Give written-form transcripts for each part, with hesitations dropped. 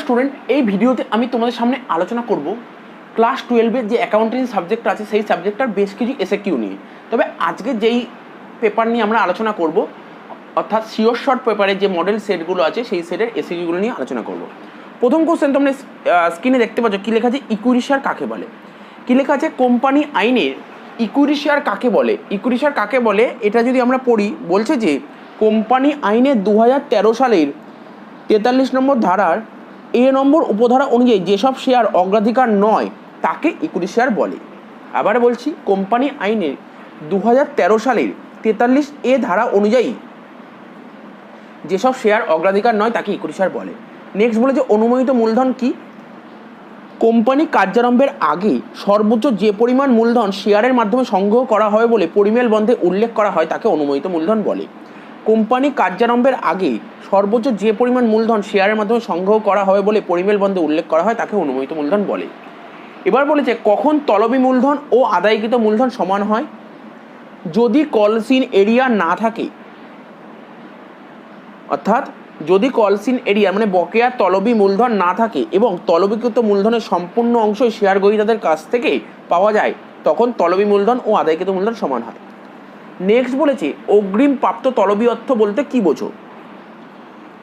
Student, এই ভিডিওতে আমি তোমাদের সামনে আলোচনা করব ক্লাস 12-এর যে অ্যাকাউন্টিং সাবজেক্ট আছে সেই সাবজেক্টটার বেশ কিছু এসএকিউ নিয়ে। তবে আজকে যেই পেপার নিয়ে আমরা আলোচনা করব অর্থাৎ শিওর শর্ট পেপারে যে মডেল সেটগুলো আছে সেই সেটের এসএকিউগুলো নিয়ে আলোচনা করব। প্রথম কোশ্চেন তোমরা স্ক্রিনে দেখতে পাচ্ছ, কী লেখা আছে? ইকুইটি শেয়ার কাকে বলে? কী লেখা আছে? কোম্পানি আইনের ইকুইটি শেয়ার কাকে বলে? ইকুইটি শেয়ার কাকে বলে এটা যদি আমরা পড়ি, বলছে যে কোম্পানি আইনের 2013 সালের 43 নম্বর ধারার এ নম্বর উপধারা অনুযায়ী যেসব শেয়ার অগ্রাধিকার নয় তাকে ইকুইটি শেয়ার বলে। আবার বলছি, কোম্পানি আইনের 2013 সালের 43 এ ধারা অনুযায়ী যেসব শেয়ার অগ্রাধিকার নয় তাকে ইকুইটি শেয়ার বলে। নেক্সট বলেছে অনুমোদিত মূলধন কি? কোম্পানি কার্যারম্ভের আগে সর্বোচ্চ যে পরিমাণ মূলধন শেয়ারের মাধ্যমে সংগ্রহ করা হয় বলে পরিমেল বন্ধে উল্লেখ করা হয় তাকে অনুমোদিত মূলধন বলে। কোম্পানি কার্যারম্ভের আগে সর্বোচ্চ যে পরিমাণ মূলধন শেয়ারের মাধ্যমে সংগ্রহ করা হয় বলে পরিমেল বন্ধে উল্লেখ করা হয় তাকে অনুমোদিত মূলধন বলে। এবার বলেছে কখন তলবি মূলধন ও আদায়কৃত মূলধন সমান হয়? যদি কলসিন এরিয়া না থাকে, অর্থাৎ যদি কলসিন এরিয়া মানে বকেয়া তলবি মূলধন না থাকে এবং তলবিকৃত মূলধনের সম্পূর্ণ অংশই শেয়ার গ্রহীতাদের কাছ থেকে পাওয়া যায়, তখন তলবি মূলধন ও আদায়কৃত মূলধন সমান হয়। নেক্সট বলেছে অগ্রিম প্রাপ্ত তলবি অর্থ বলতে কী বোঝো?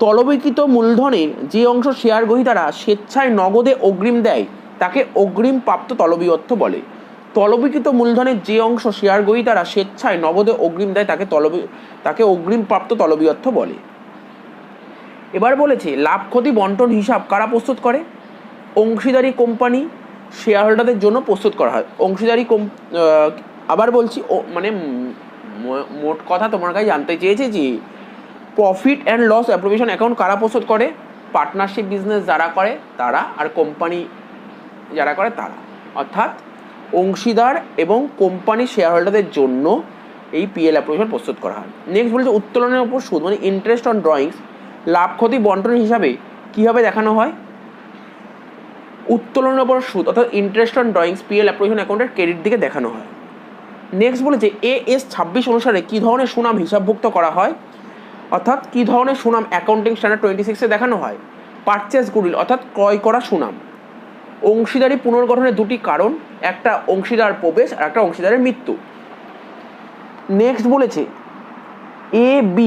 তলবিকৃত মূলধনের যে অংশ শেয়ার গ্রহীতারা স্বেচ্ছায় নগদে অগ্রিম দেয় তাকে অগ্রিম প্রাপ্ত তলবি অর্থ বলে। তলবিকৃত মূলধনের যে অংশ শেয়ার গ্রহীতারা স্বেচ্ছায় নগদে অগ্রিম দেয় তাকে অগ্রিম প্রাপ্ত তলবি অর্থ বলে। এবার বলেছে লাভ ক্ষতি বন্টন হিসাব কারা প্রস্তুত করে? অংশীদারি কোম্পানি শেয়ার হোল্ডারদের জন্য প্রস্তুত করা হয়। অংশীদারি আবার বলছি মানে মোট কথা তোমার কাছে জানতে চেয়েছে যে প্রফিট অ্যান্ড লস অ্যাপ্রোভিয়েশন অ্যাকাউন্ট কারা প্রস্তুত করে? পার্টনারশিপ বিজনেস যারা করে তারা, আর কোম্পানি যারা করে তারা, অর্থাৎ অংশীদার এবং কোম্পানি শেয়ার হোল্ডারদের জন্য এই পিএল অ্যাপ্রোভিয়েশন প্রস্তুত করা হয়। নেক্সট বলেছে উত্তোলনের উপর সুদ মানে ইন্টারেস্ট অন ড্রয়িংস লাভ ক্ষতি বন্টন হিসাবে কীভাবে দেখানো হয়? উত্তোলনের উপর সুদ অর্থাৎ ইন্টারেস্ট অন ড্রয়িংস পিএল অ্যাপ্রোভিয়েশন অ্যাকাউন্টের ক্রেডিট দিকে দেখানো হয়। নেক্সট বলেছে AS 26 অনুসারে কী ধরনের সুনাম হিসাবভুক্ত করা হয়? অর্থাৎ কী ধরনের সুনাম অ্যাকাউন্টিং স্ট্যান্ডার্ড 26-এ দেখানো হয়? পারচেস গুডউইল অর্থাৎ ক্রয় করা সুনাম। অংশীদারি পুনর্গঠনের দুটি কারণ, একটা অংশীদার প্রবেশ আর একটা অংশীদারের মৃত্যু। নেক্সট বলেছে AB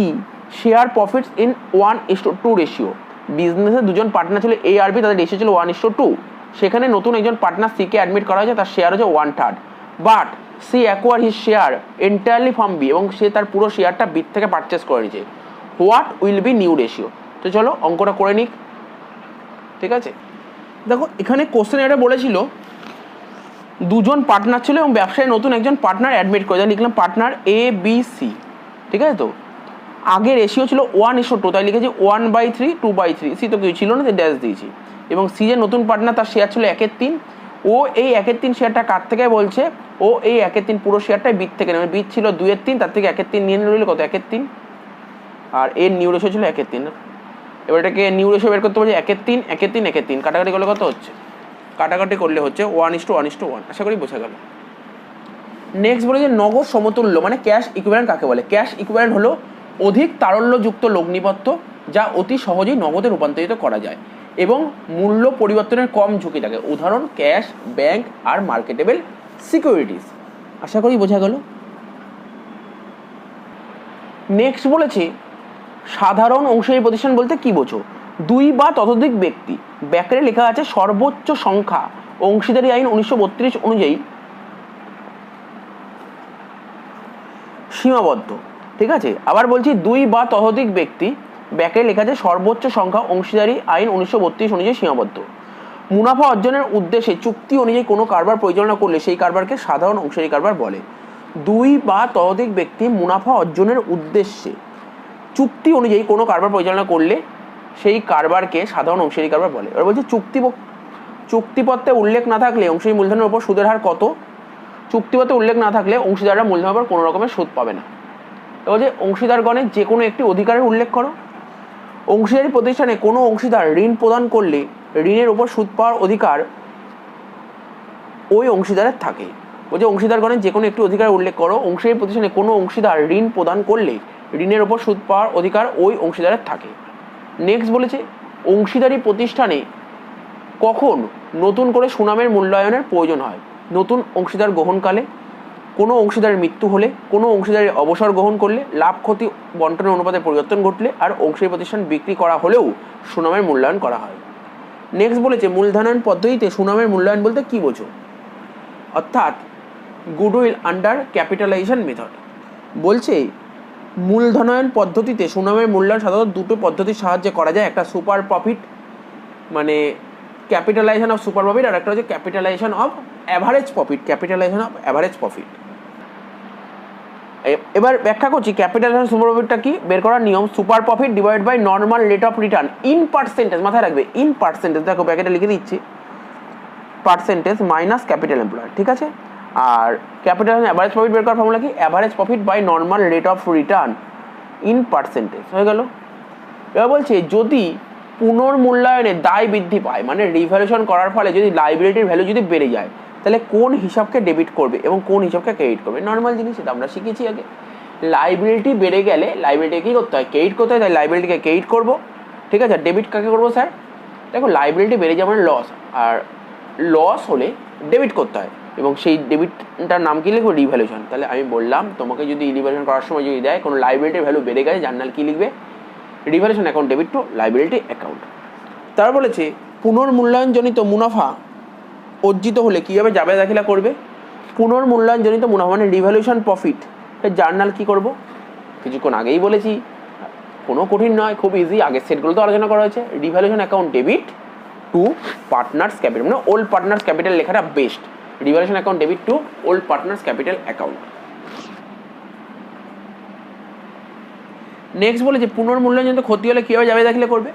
share profits in 1:2 ratio. বিজনেসে দুজন পার্টনার ছিল A আর B, তাদের রেশিও ছিল 1:2। সেখানে নতুন একজন পার্টনার সিকে অ্যাডমিট করা হয়েছে, তার শেয়ার হচ্ছে 1/3, but C acquire his share entirely from B এবং সে তার পুরো শেয়ারটা বি থেকে পারচেস করে নিয়েছে। What will be new ratio? তো চলো অঙ্কটা করে নিক, ঠিক আছে? দেখো এখানে কোশ্চেন এটা বলেছিল দুজন পার্টনার ছিল এবং ব্যবসায় নতুন একজন পার্টনার অ্যাডমিট করে, তাই লিখলাম পার্টনার ABC, ঠিক আছে? তো আগে রেশিও ছিল 1:2, তাই লিখেছি 1/3, 2/3। সি তো কিছু ছিল না, ড্যাশ দিয়েছি। এবং সি যে নতুন পার্টনার তার শেয়ার ছিল 1/3। ও এই 1/3 শেয়ারটা কার থেকে বলছে? ও এই 1/3 পুরো শেয়ারটাই বিট থেকে নেবে। বিট ছিল 2/3, তার থেকে 1/3 নিয়ে নিলে কত? 1/3। আর এর নিউ রেশিও ছিল 1/3। এবার এটাকে নিউ রেশিও বের করতে বলছে 1/3, 1/3, 1/3 কাটাকাটি করলে কত হচ্ছে? কাটাকাটি করলে হচ্ছে 1:1:1। আশা করি বোঝা গেল। নেক্সট বলে যে নগদ সমতুল্য মানে ক্যাশ ইকুইভ্যালেন্ট কাকে বলে? ক্যাশ ইকুইভ্যালেন্ট হলো অধিক তারল্যযুক্ত লগ্নিপত্র যা অতি সহজেই নগদে রূপান্তরিত করা যায় এবং মূল্য পরিবর্তনের কম ঝুঁকি থাকে। উদাহরণ ক্যাশ, ব্যাংক আর মার্কেটেবল সিকিউরিটিস। আশা করি বোঝা গেল। নেক্সট বলেছে সাধারণ অংশীদারি প্রতিষ্ঠান বলতে কি বোঝো? 2 বা ততোধিক ব্যক্তি, ব্যাকেটে লেখা আছে সর্বোচ্চ সংখ্যা অংশীদারি আইন 1932 অনুযায়ী সীমাবদ্ধ, ঠিক আছে? আবার বলছি 2 বা ততোধিক ব্যক্তি, ব্যাকেটে লেখা আছে সর্বোচ্চ সংখ্যা অংশীদারি আইন 1932 অনুযায়ী সীমাবদ্ধ। মুনাফা অর্জনের উদ্দেশ্যে চুক্তি অনুযায়ী কোনো কারবার পরিচালনা করলে সেই কারবারকে সাধারণ অংশীদারি কারবার বলে। 2 বা ততোধিক ব্যক্তি মুনাফা অর্জনের উদ্দেশ্যে চুক্তি অনুযায়ী কোনো কারবার পরিচালনা করলে সেই কারবারকে সাধারণ অংশীদারি কারবার বলে। এবার বলছে চুক্তিপত্রে উল্লেখ না থাকলে অংশীদারি মূলধনের উপর সুদের হার কত? চুক্তিপত্রে উল্লেখ না থাকলে অংশীদাররা মূলধনের উপর কোনো রকমের সুদ পাবে না। এবার যে অংশীদারগণের যে কোনো একটি অধিকারের উল্লেখ করো। অংশীদারি প্রতিষ্ঠানে কোনো অংশীদার ঋণ প্রদান করলে ঋণের উপর সুদ পাওয়ার অধিকার ওই অংশীদারের থাকে। বলছে অংশীদারগণের যে কোনো একটি অধিকারের উল্লেখ করো। অংশীদারি প্রতিষ্ঠানে কোনো অংশীদার ঋণ প্রদান করলে ঋণের উপর সুদ পাওয়ার অধিকার ওই অংশীদারের থাকে। নেক্সট বলেছে অংশীদারি প্রতিষ্ঠানে কখন নতুন করে সুনামের মূল্যায়নের প্রয়োজন হয়? নতুন অংশীদার গ্রহণকালে, কোনো অংশীদারের মৃত্যু হলে, কোনো অংশীদারের অবসর গ্রহণ করলে, লাভ ক্ষতি বন্টনের অনুপাতে পরিবর্তন ঘটলে, আর অংশীদারি প্রতিষ্ঠান বিক্রি করা হলেও সুনামের মূল্যায়ন করা হয়। নেক্সট বলেছে মূলধনায়ন পদ্ধতিতে সুনামের মূল্যায়ন বলতে কী বোঝো? অর্থাৎ গুডউইল আন্ডার ক্যাপিটালাইজেশন মেথড। বলছে মূলধনায়ন পদ্ধতিতে সুনামের মূল্যায়ন সাধারণত দুটো পদ্ধতির সাহায্যে করা যায়। একটা সুপার প্রফিট মানে ক্যাপিটালাইজেশন অফ সুপার প্রফিট, আর একটা হচ্ছে capitalization of average profit, capitalization of average profit. এবার ব্যাখ্যা করছি ক্যাপিটালাইজেশন সুপার প্রফিটটা কি বের করার নিয়ম। Super profit divide by normal rate of return in percentage, মাথায় রাখবে ইন পার্সেন্টেজ, দেখো ব্যাকেটে লিখে দিচ্ছি পার্সেন্টেজ মাইনাস ক্যাপিটাল এমপ্লয়েড, ঠিক আছে। আর ক্যাপিটাল অ্যাভারেজ প্রফিট বের করার ফর্মুলা কি? Average profit by normal rate of return in percentage, হয়ে গেল। এবার বলছে যদি পুনর্মূল্যায়নে দায় বৃদ্ধি পায়, মানে রিভ্যালুয়েশন করার ফলে যদি লাইবিলিটির ভ্যালু যদি বেড়ে যায়, তাহলে কোন হিসাবকে ডেবিট করবে এবং কোন হিসাবকে ক্রেডিট করবে? নর্মাল জিনিস, এটা আমরা শিখেছি আগে। লাইবিলিটি বেড়ে গেলে লাইবিলিটিকে কী করতে হয়? ক্রেডিট করতে হয়, তাই লাইবিলিটিকে ক্রেডিট করবো, ঠিক আছে। ডেবিট কাকে করবো স্যার? দেখো লাইবিলিটি বেড়ে যাওয়া মানে লস, আর লস হলে ডেবিট করতে হয়, এবং সেই ডেবিটটার নাম কী লিখবো? রিভ্যালুয়েশন। তাহলে আমি বললাম তোমাকে যদি রিভ্যালুয়েশন করার সময় যদি দেয় কোনো লাইবিলিটির ভ্যালু বেড়ে গেছে, জার্নাল কী লিখবে? Revaluation account debit two liability account. তারা বলেছে পুনর্মূল্যায়নজনিত মুনাফা অর্জিত হলে কীভাবে জাবেদা দাখিলা করবে? পুনর্মূল্যায়নজনিত মুনাফা মানে রিভ্যালুয়েশন প্রফিট, জার্নাল কী করব? কিছুক্ষণ আগেই বলেছি, কোনো কঠিন নয়, খুব ইজি, আগের সেটগুলো তো আলোচনা করা হয়েছে। Revaluation account debit two partners capital, মানে ওল্ড পার্টনার্স ক্যাপিটাল লেখাটা best. Revaluation account debit two old partners capital account. Next বলে যে পুনর্মূল্যায়নজনিত ক্ষতি হলে কীভাবে জাবেদা দাখিলা করবে?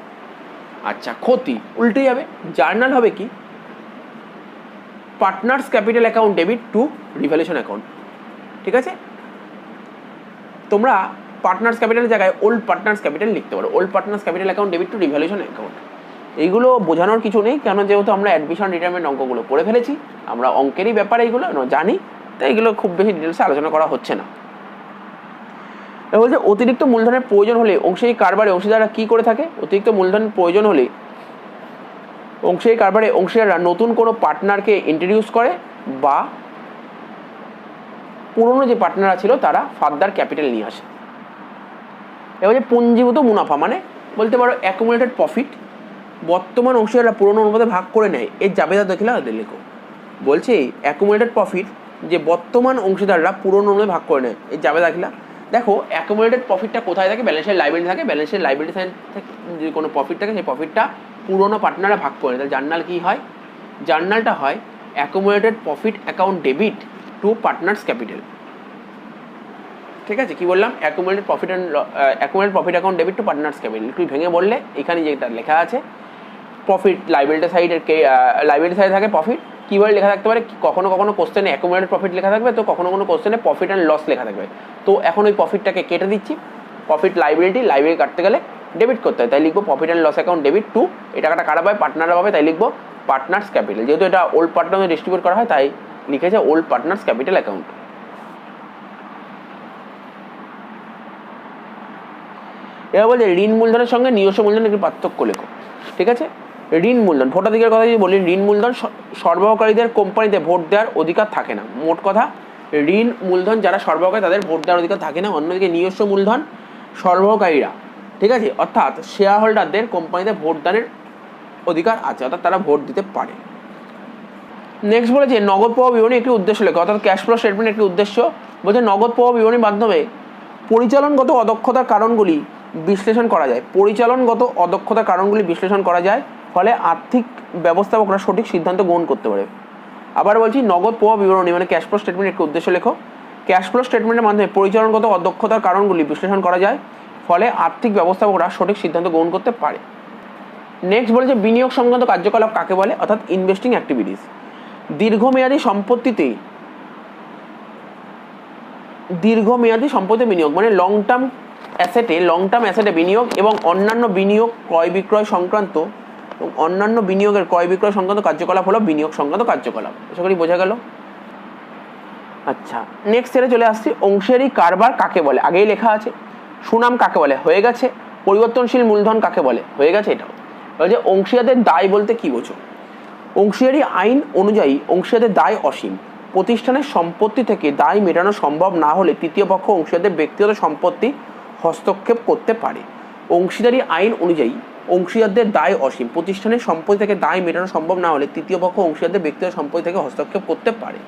আচ্ছা, ক্ষতি উল্টে যাবে, জার্নাল হবে কি? Partners capital account debit two revaluation account, ঠিক আছে। তোমরা পার্টনার্স ক্যাপিটালের জায়গায় ওল্ড পার্টনার্স ক্যাপিটাল লিখতে পারো, old partners capital account debit two revaluation account. এইগুলো বোঝানোর কিছু নেই, কেন যেহেতু আমরা অ্যাডমিশন রিটায়ারমেন্ট অঙ্কগুলো পড়ে ফেলেছি, আমরা অঙ্কেরই ব্যাপারে এইগুলো জানি, তাই এগুলো খুব বেশি ডিটেলসে আলোচনা করা হচ্ছে না। বলছে অতিরিক্ত মূলধনের প্রয়োজন হলে অংশীদারি কারবারে অংশীদাররা কী করে থাকে? অতিরিক্ত মূলধনের প্রয়োজন হলে অংশীদারি কারবারে অংশীদাররা নতুন কোনো পার্টনারকে ইন্ট্রোডিউস করে, বা পুরনো যে পার্টনাররা ছিল তারা ফার্দার ক্যাপিটাল নিয়ে আসে। এবার যে পুঞ্জীভূত মুনাফা মানে বলতে পারো অ্যাকুমুলেটেড প্রফিট, বর্তমান অংশীদাররা পুরনো অনুপাতে ভাগ করে নেয়, এর জাবেদা দাখিলা লেখো। বলছে অ্যাকুমুলেটেড প্রফিট যে বর্তমান অংশীদাররা পুরনো অনুপাতে ভাগ করে নেয়, এর জাবেদা দাখিলা। দেখো অ্যাকুমুলেটেড প্রফিটটা কোথায় থাকে? ব্যালেন্সের লাইবিলিটি থাকে, ব্যালেন্সের লাইবিলিটি থেকে যদি কোনো প্রফিট থাকে সেই প্রফিটটা পুরনো পার্টনাররা ভাগ করে নেয়। তাহলে জার্নাল কী হয়? জার্নালটা হয় accumulated profit account debit two partners capital, ঠিক আছে। কি বললাম? Accumulated profit account debit two partners capital. একটু ভেঙে বললে এখানে যেটা লেখা আছে প্রফিট লাইবিলিটি সাইডের লাইবিলিটি সাইডে থাকে প্রফিট, কীভাবে লেখা থাকতে পারে? কখনো কখনো কোশ্চেনে অ্যাকুমুলেটেড প্রফিট লেখা থাকবে, তো কখনো কোনো কোশ্চেনে প্রফিট অ্যান্ড লস লেখা থাকবে। তো এখন ওই প্রফিটটাকে কেটে দিচ্ছি, প্রফিট লাইবিলিটি কাটতে গেলে ডেবিট করতে হয়, তাই লিখবো profit and loss account debit to, এই টাকাটা কারা পাবে? পার্টনাররা পাবে, তাই লিখবো পার্টনার্স ক্যাপিটাল। যেহেতু এটা ওল্ড পার্টনারে ডিস্ট্রিবিউট করা হয়, তাই লিখেছে ওল্ড পার্টনার্স ক্যাপিটাল অ্যাকাউন্ট। এবার বলছে ঋণ মূলধনের সঙ্গে নিজস্ব মূলধনের একটি পার্থক্য লেখো, ঠিক আছে। ঋণ মূলধন, ভোটাধিকারের কথা যদি বলি, ঋণ মূলধন সরবরাহকারীদের কোম্পানিতে ভোট দেওয়ার অধিকার থাকে না। মোট কথা ঋণ মূলধন যারা সরবরাহ করে তাদের ভোট দেওয়ার অধিকার থাকে না। অন্যদিকে নিজস্ব মূলধন সরবরাহকারীরা, ঠিক আছে, অর্থাৎ শেয়ার হোল্ডারদের কোম্পানিতে ভোটদানের অধিকার আছে, অর্থাৎ তারা ভোট দিতে পারে। নেক্সট বলেছে নগদ প্রবাহ বিবরণী একটি উদ্দেশ্য লেখা, অর্থাৎ ক্যাশ ফ্লো স্টেটমেন্ট একটি উদ্দেশ্য। বলছে নগদ প্রবাহ বিবরণীর মাধ্যমে পরিচালনগত অদক্ষতার কারণগুলি বিশ্লেষণ করা যায়, পরিচালনগত অদক্ষতার কারণগুলি বিশ্লেষণ করা যায়, ফলে আর্থিক ব্যবস্থাপকরা সঠিক সিদ্ধান্ত গ্রহণ করতে পারে। আবার বলছি নগদ প্রবাহ বিবরণী মানে ক্যাশ ফ্লো স্টেটমেন্ট একটি উদ্দেশ্য লেখো। ক্যাশ ফ্লো স্টেটমেন্টের মাধ্যমে পরিচালনগত অদক্ষতার কারণগুলি বিশ্লেষণ করা যায়, ফলে আর্থিক ব্যবস্থাপকরা সঠিক সিদ্ধান্ত গ্রহণ করতে পারে। নেক্সট বলেছে বিনিয়োগ সংক্রান্ত কার্যকলাপ কাকে বলে, অর্থাৎ ইনভেস্টিং অ্যাক্টিভিটিস। দীর্ঘমেয়াদী সম্পত্তিতে বিনিয়োগ মানে লং টার্ম অ্যাসেটে বিনিয়োগ এবং অন্যান্য বিনিয়োগ ক্রয় বিক্রয় সংক্রান্ত কার্যকলাপ হলো বিনিয়োগ সংক্রান্ত কার্যকলাপ। আশা করি বোঝা গেল। আচ্ছা, নেক্সট সেটে চলে আসছি। অংশীদারি কারবার কাকে বলে? আগেই লেখা আছে। সুনাম কাকে বলে? হয়ে গেছে। পরিবর্তনশীল মূলধন কাকে বলে? হয়ে গেছে। এটাও বলছে অংশীদারদের দায় বলতে কি বোঝো? অংশীদারি আইন অনুযায়ী অংশীদারদের দায় অসীম। প্রতিষ্ঠানের সম্পত্তি থেকে দায় মেটানো সম্ভব না হলে তৃতীয় পক্ষ অংশীদারদের ব্যক্তিগত সম্পত্তি হস্তক্ষেপ করতে পারে। অংশীদারি আইন অনুযায়ী অংশীদারদের দায় অসীম। প্রতিষ্ঠানের সম্পত্তি থেকে দায় মেটানো সম্ভব না হলে তৃতীয় পক্ষ অংশীদারদের ব্যক্তিগত সম্পত্তি থেকে হস্তক্ষেপ করতে পারে।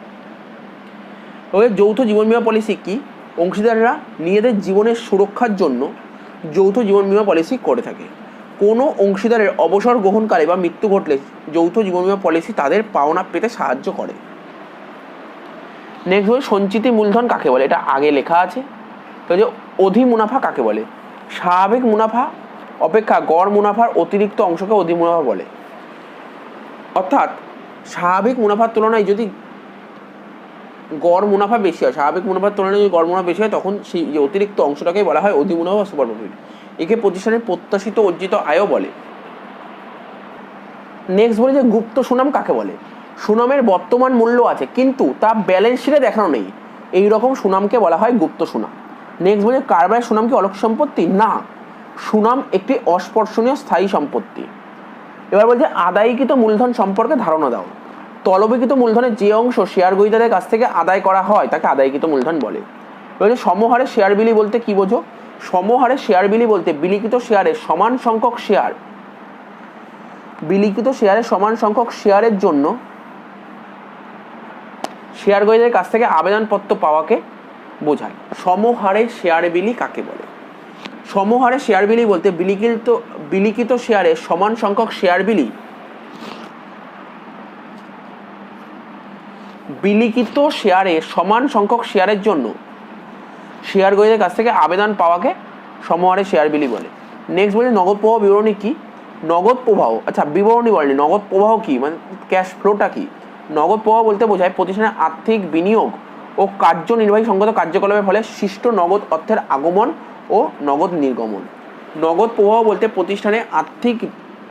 তবে যৌথ জীবন বীমা পলিসি কি? অংশীদাররা নিজেদের জীবনের সুরক্ষার জন্য যৌথ জীবন বীমা পলিসি করে থাকে। কোনো অংশীদারের অবসর গ্রহণকালে বা মৃত্যু ঘটলে যৌথ জীবন বীমা পলিসি তাদের পাওনা পেতে সাহায্য করে। নেক্সট বলি সঞ্চিতি মূলধন কাকে বলে? এটা আগে লেখা আছে। তো যে অধি মুনাফা কাকে বলে? স্বাভাবিক মুনাফা অপেক্ষা গড় মুনাফার অতিরিক্ত অংশকে অধি মুনাফা বলে। অর্থাৎ স্বাভাবিক মুনাফার তুলনায় যদি গড় মুনাফা বেশি হয়, স্বাভাবিক মুনাফার তুলনায় যদি গড় মুনাফা বেশি হয়, তখন সেই যে অতিরিক্ত অংশটাকেই বলা হয় অধি মুনাফা বা সুপার প্রফিট। একে প্রতিষ্ঠানের প্রত্যাশিত অর্জিত আয়ও বলে। নেক্সট বলি যে গুপ্ত সুনাম কাকে বলে? সুনামের বর্তমান মূল্য আছে কিন্তু তা ব্যালেন্স শিটে দেখানো নেই, এই রকম সুনামকে বলা হয় গুপ্ত সুনাম। নেক্সট বলি কারবারের সুনাম কি অলৌকিক সম্পত্তি? না, সুনাম একটি অস্পর্শনীয় স্থায়ী সম্পত্তি। এবার বলছে আদায়কৃত মূলধন সম্পর্কে ধারণা দাও। তলবিকৃত মূলধনের যে অংশ শেয়ার গ্রহীতাদের কাছ থেকে আদায় করা হয় তাকে আদায়কৃত মূলধন বলে। এবার সমহারে শেয়ার বিলি বলতে কি বোঝো? সমহারে শেয়ার বিলি বলতে বিলিখিত শেয়ারের সমান সংখ্যক শেয়ার, বিলিখিত শেয়ারের সমান সংখ্যক শেয়ারের জন্য শেয়ার গ্রহীতাদের কাছ থেকে আবেদনপত্র পাওয়াকে বোঝায়। সমহারে শেয়ার বিলি কাকে বলে? সমহারে শেয়ার বিলি বলতে বিলিখিত শেয়ারের সমান সংখ্যক শেয়ার বিলি, বিলিখিত শেয়ারের সমান সংখ্যক শেয়ারের জন্য শেয়ার গ্রহীতাদের কাছ থেকে আবেদন পাওয়াকে সমহারে শেয়ার বিলি বলে। নেক্সট বলি নগদ প্রবাহ বিবরণী কি? নগদ প্রবাহ, আচ্ছা বিবরণী বলেনি, নগদ প্রবাহ কি মানে ক্যাশ ফ্লোটা কি? নগদ প্রবাহ বলতে বোঝায় প্রতিষ্ঠানের আর্থিক বিনিয়োগ ও কার্যনির্বাহী সংগত কার্যকলাপের ফলে সৃষ্ট নগদ অর্থের আগমন ও নগদ নির্গমন। নগদ প্রবাহ বলতে প্রতিষ্ঠানে আর্থিক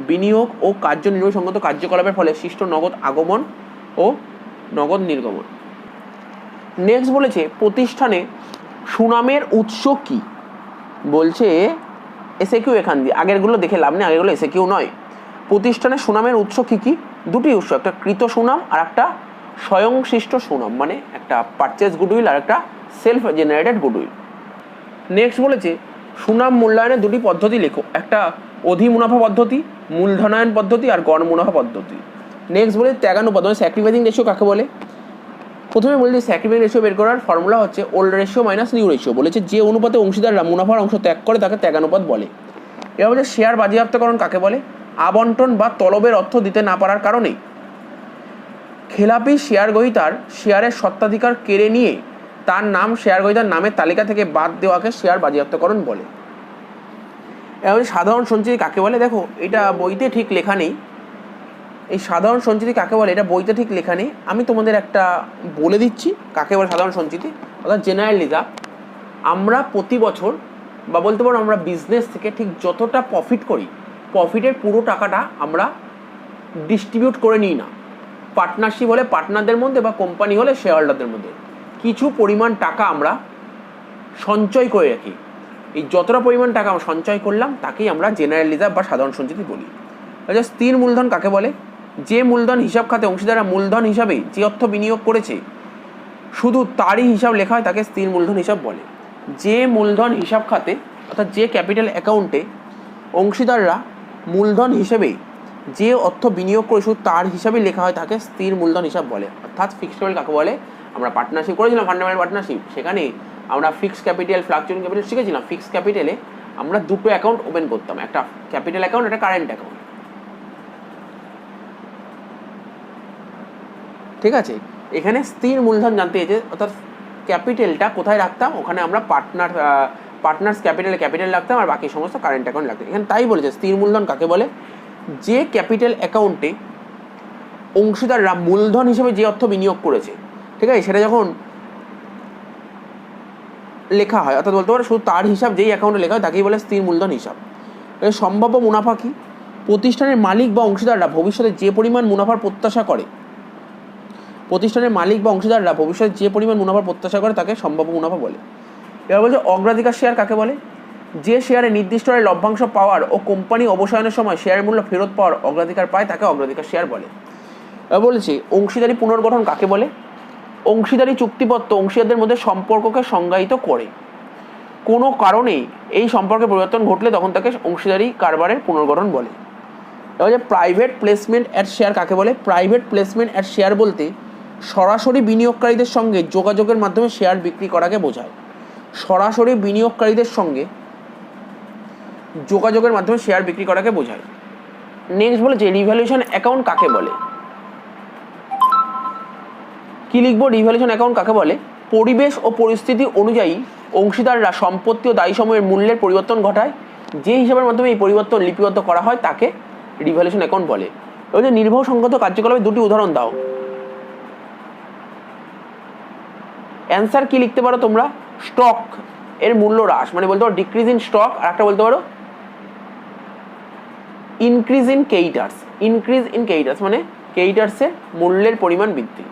বিনিয়োগ ও কার্যনির্বাহী সংগত কার্যকলাপের ফলে সৃষ্ট নগদ আগমন ও নগদ নির্গমন। নেক্সট বলেছে প্রতিষ্ঠানে সুনামের উৎস কি? বলছে এসএকিউ এখান দিয়ে, আগেরগুলো দেখে লাভ নেই, আগেরগুলো এসএকিউ নয়। প্রতিষ্ঠানের সুনামের উৎস কি কি? দুটি উৎস, একটা কৃত সুনাম আর একটা স্বয়ংসৃষ্ট সুনাম, মানে একটা পারচেজ গুডউইল আর একটা সেলফ জেনারেটেড গুডউইল। নেক্সট বলেছে সুনাম মূল্যায়নের দুটি পদ্ধতি লেখো। একটা অধি মুনাফা পদ্ধতি, মূলধনায়ন পদ্ধতি আর গড় মুনাফা পদ্ধতি। নেক্সট বলে ত্যাগানুপাত মানে স্যাক্রিফাইসিং রেশিও কাকে বলে? প্রথমে বলছি স্যাক্রিফাইসিং রেশিও বের করার ফর্মুলা হচ্ছে old ratio minus new ratio. বলেছে যে অনুপাতে অংশীদাররা মুনাফার অংশ ত্যাগ করে তাকে ত্যাগানুপাত বলে। এবার বলছে শেয়ার বাজেয়াপ্তকরণ কাকে বলে? আবন্টন বা তলবের অর্থ দিতে না পারার কারণে খেলাপি শেয়ার গ্রহীতার শেয়ারের স্বত্বাধিকার কেড়ে নিয়ে তার নাম শেয়ার গ্রহীতার নামের তালিকা থেকে বাদ দেওয়াকে শেয়ার বাজেয়াপ্তকরণ বলে। এবার সাধারণ সঞ্চিতি কাকে বলে? দেখো এটা বইতে ঠিক লেখা নেই, এই সাধারণ সঞ্চিতি কাকে বলে এটা বইতে ঠিক লেখা নেই, আমি তোমাদের একটা বলে দিচ্ছি কাকে বলে সাধারণ সঞ্চিতি। অর্থাৎ জেনারেল রিজার্ভ, আমরা প্রতি বছর বা বলতে পারো আমরা বিজনেস থেকে ঠিক যতটা প্রফিট করি, প্রফিটের পুরো টাকাটা আমরা ডিস্ট্রিবিউট করে নিই না। পার্টনারশিপ হলে পার্টনারদের মধ্যে বা কোম্পানি হলে শেয়ার হোল্ডারদের মধ্যে কিছু পরিমাণ টাকা আমরা সঞ্চয় করে রাখি। এই যতটা পরিমাণ টাকা আমরা সঞ্চয় করলাম তাকেই আমরা জেনারেল রিজার্ভ বা সাধারণ সঞ্চিতি বলি। আচ্ছা স্থির মূলধন কাকে বলে? যে মূলধন হিসাব খাতে অংশীদাররা মূলধন হিসাবে যে অর্থ বিনিয়োগ করেছে শুধু তারই হিসাব লেখা হয় তাকে স্থির মূলধন হিসাব বলে। যে মূলধন হিসাব খাতে অর্থাৎ যে ক্যাপিটাল অ্যাকাউন্টে অংশীদাররা মূলধন হিসেবে যে অর্থ বিনিয়োগ করে শুধু তার হিসাবেই লেখা হয় তাকে স্থির মূলধন হিসাব বলে। অর্থাৎ ফিক্সড ক্যাপিটাল কাকে বলে? আমরা পার্টনারশিপ করেছিলাম ফান্ডামেন্টাল পার্টনারশিপ, সেখানে আমরা ফিক্সড ক্যাপিটাল ফ্লাকচুয়েটিং ক্যাপিটাল শিখেছিলাম। ফিক্সড ক্যাপিটালে আমরা দুটো অ্যাকাউন্ট ওপেন করতাম, একটা ক্যাপিটাল অ্যাকাউন্ট একটা কারেন্ট অ্যাকাউন্ট। ঠিক আছে, এখানে স্থির মূলধন জানতে চেয়েছে, অর্থাৎ ক্যাপিটালটা কোথায় রাখতাম, ওখানে আমরা পার্টনার্স ক্যাপিটাল রাখতাম আর বাকি সমস্ত কারেন্ট অ্যাকাউন্ট রাখতাম। এখানে তাই বলেছে স্থির মূলধন কাকে বলে? যে ক্যাপিটাল অ্যাকাউন্টে অংশীদাররা মূলধন হিসেবে যে অর্থ বিনিয়োগ করেছে, ঠিক আছে, সেটা যখন লেখা হয় অর্থাৎ বলতে পারো শুধু তার হিসাব যেই অ্যাকাউন্টে লেখা হয় তাকেই বলে স্থির মূলধন হিসাব। সম্ভাব্য মুনাফা কি? প্রতিষ্ঠানের মালিক বা অংশীদাররা ভবিষ্যতে যে পরিমাণ মুনাফার প্রত্যাশা করে, প্রতিষ্ঠানের মালিক বা অংশীদাররা ভবিষ্যতে যে পরিমাণ মুনাফার প্রত্যাশা করে তাকে সম্ভাব্য মুনাফা বলে। এবার বলছে অগ্রাধিকার শেয়ার কাকে বলে? যে শেয়ারে নির্দিষ্ট হারে লভ্যাংশ পাওয়ার ও কোম্পানি অবসায়নের সময় শেয়ার মূল্য ফেরত পাওয়ার অগ্রাধিকার পায় তাকে অগ্রাধিকার শেয়ার বলে। এবার বলেছে অংশীদারি পুনর্গঠন কাকে বলে? অংশীদারি চুক্তিপত্র অংশীদারদের মধ্যে সম্পর্ককে সংজ্ঞায়িত করে। কোনো কারণে এই সম্পর্কে পরিবর্তন ঘটলে তখন তাকে অংশীদারি কারবারের পুনর্গঠন বলে। এবার যে প্রাইভেট প্লেসমেন্ট অ্যাট শেয়ার কাকে বলে? প্রাইভেট প্লেসমেন্ট অ্যাট শেয়ার বলতে সরাসরি বিনিয়োগকারীদের সঙ্গে যোগাযোগের মাধ্যমে শেয়ার বিক্রি করাকে বোঝায়। সরাসরি বিনিয়োগকারীদের সঙ্গে যোগাযোগের মাধ্যমে শেয়ার বিক্রি করাকে বোঝায়। নেক্সট বলেছে রিভ্যালুয়েশন অ্যাকাউন্ট কাকে বলে? কি লিখবো? রিভ্যালুয়েশন অ্যাকাউন্ট কাকে বলে? পরিবেশ ও পরিস্থিতি অনুযায়ী অংশীদাররা সম্পত্তি ও দায়সমূহের মূল্যের পরিবর্তন ঘটায়। যে হিসাবের মাধ্যমে এই পরিবর্তন লিপিবদ্ধ করা হয় তাকে রিভ্যালুয়েশন অ্যাকাউন্ট বলে। এবার যে নির্বাহ সংক্রান্ত কার্যকলাপের দুটি উদাহরণ দাও। অ্যান্সার কি লিখতে পারো তোমরা? স্টক এর মূল্য হ্রাস, মানে বলতে পারো ডিক্রিজ ইন স্টক, আর একটা বলতে পারো increase in creditors. Increase in creditors মানে ক্রেডিটার্সের মূল্যের পরিমাণ বৃদ্ধি।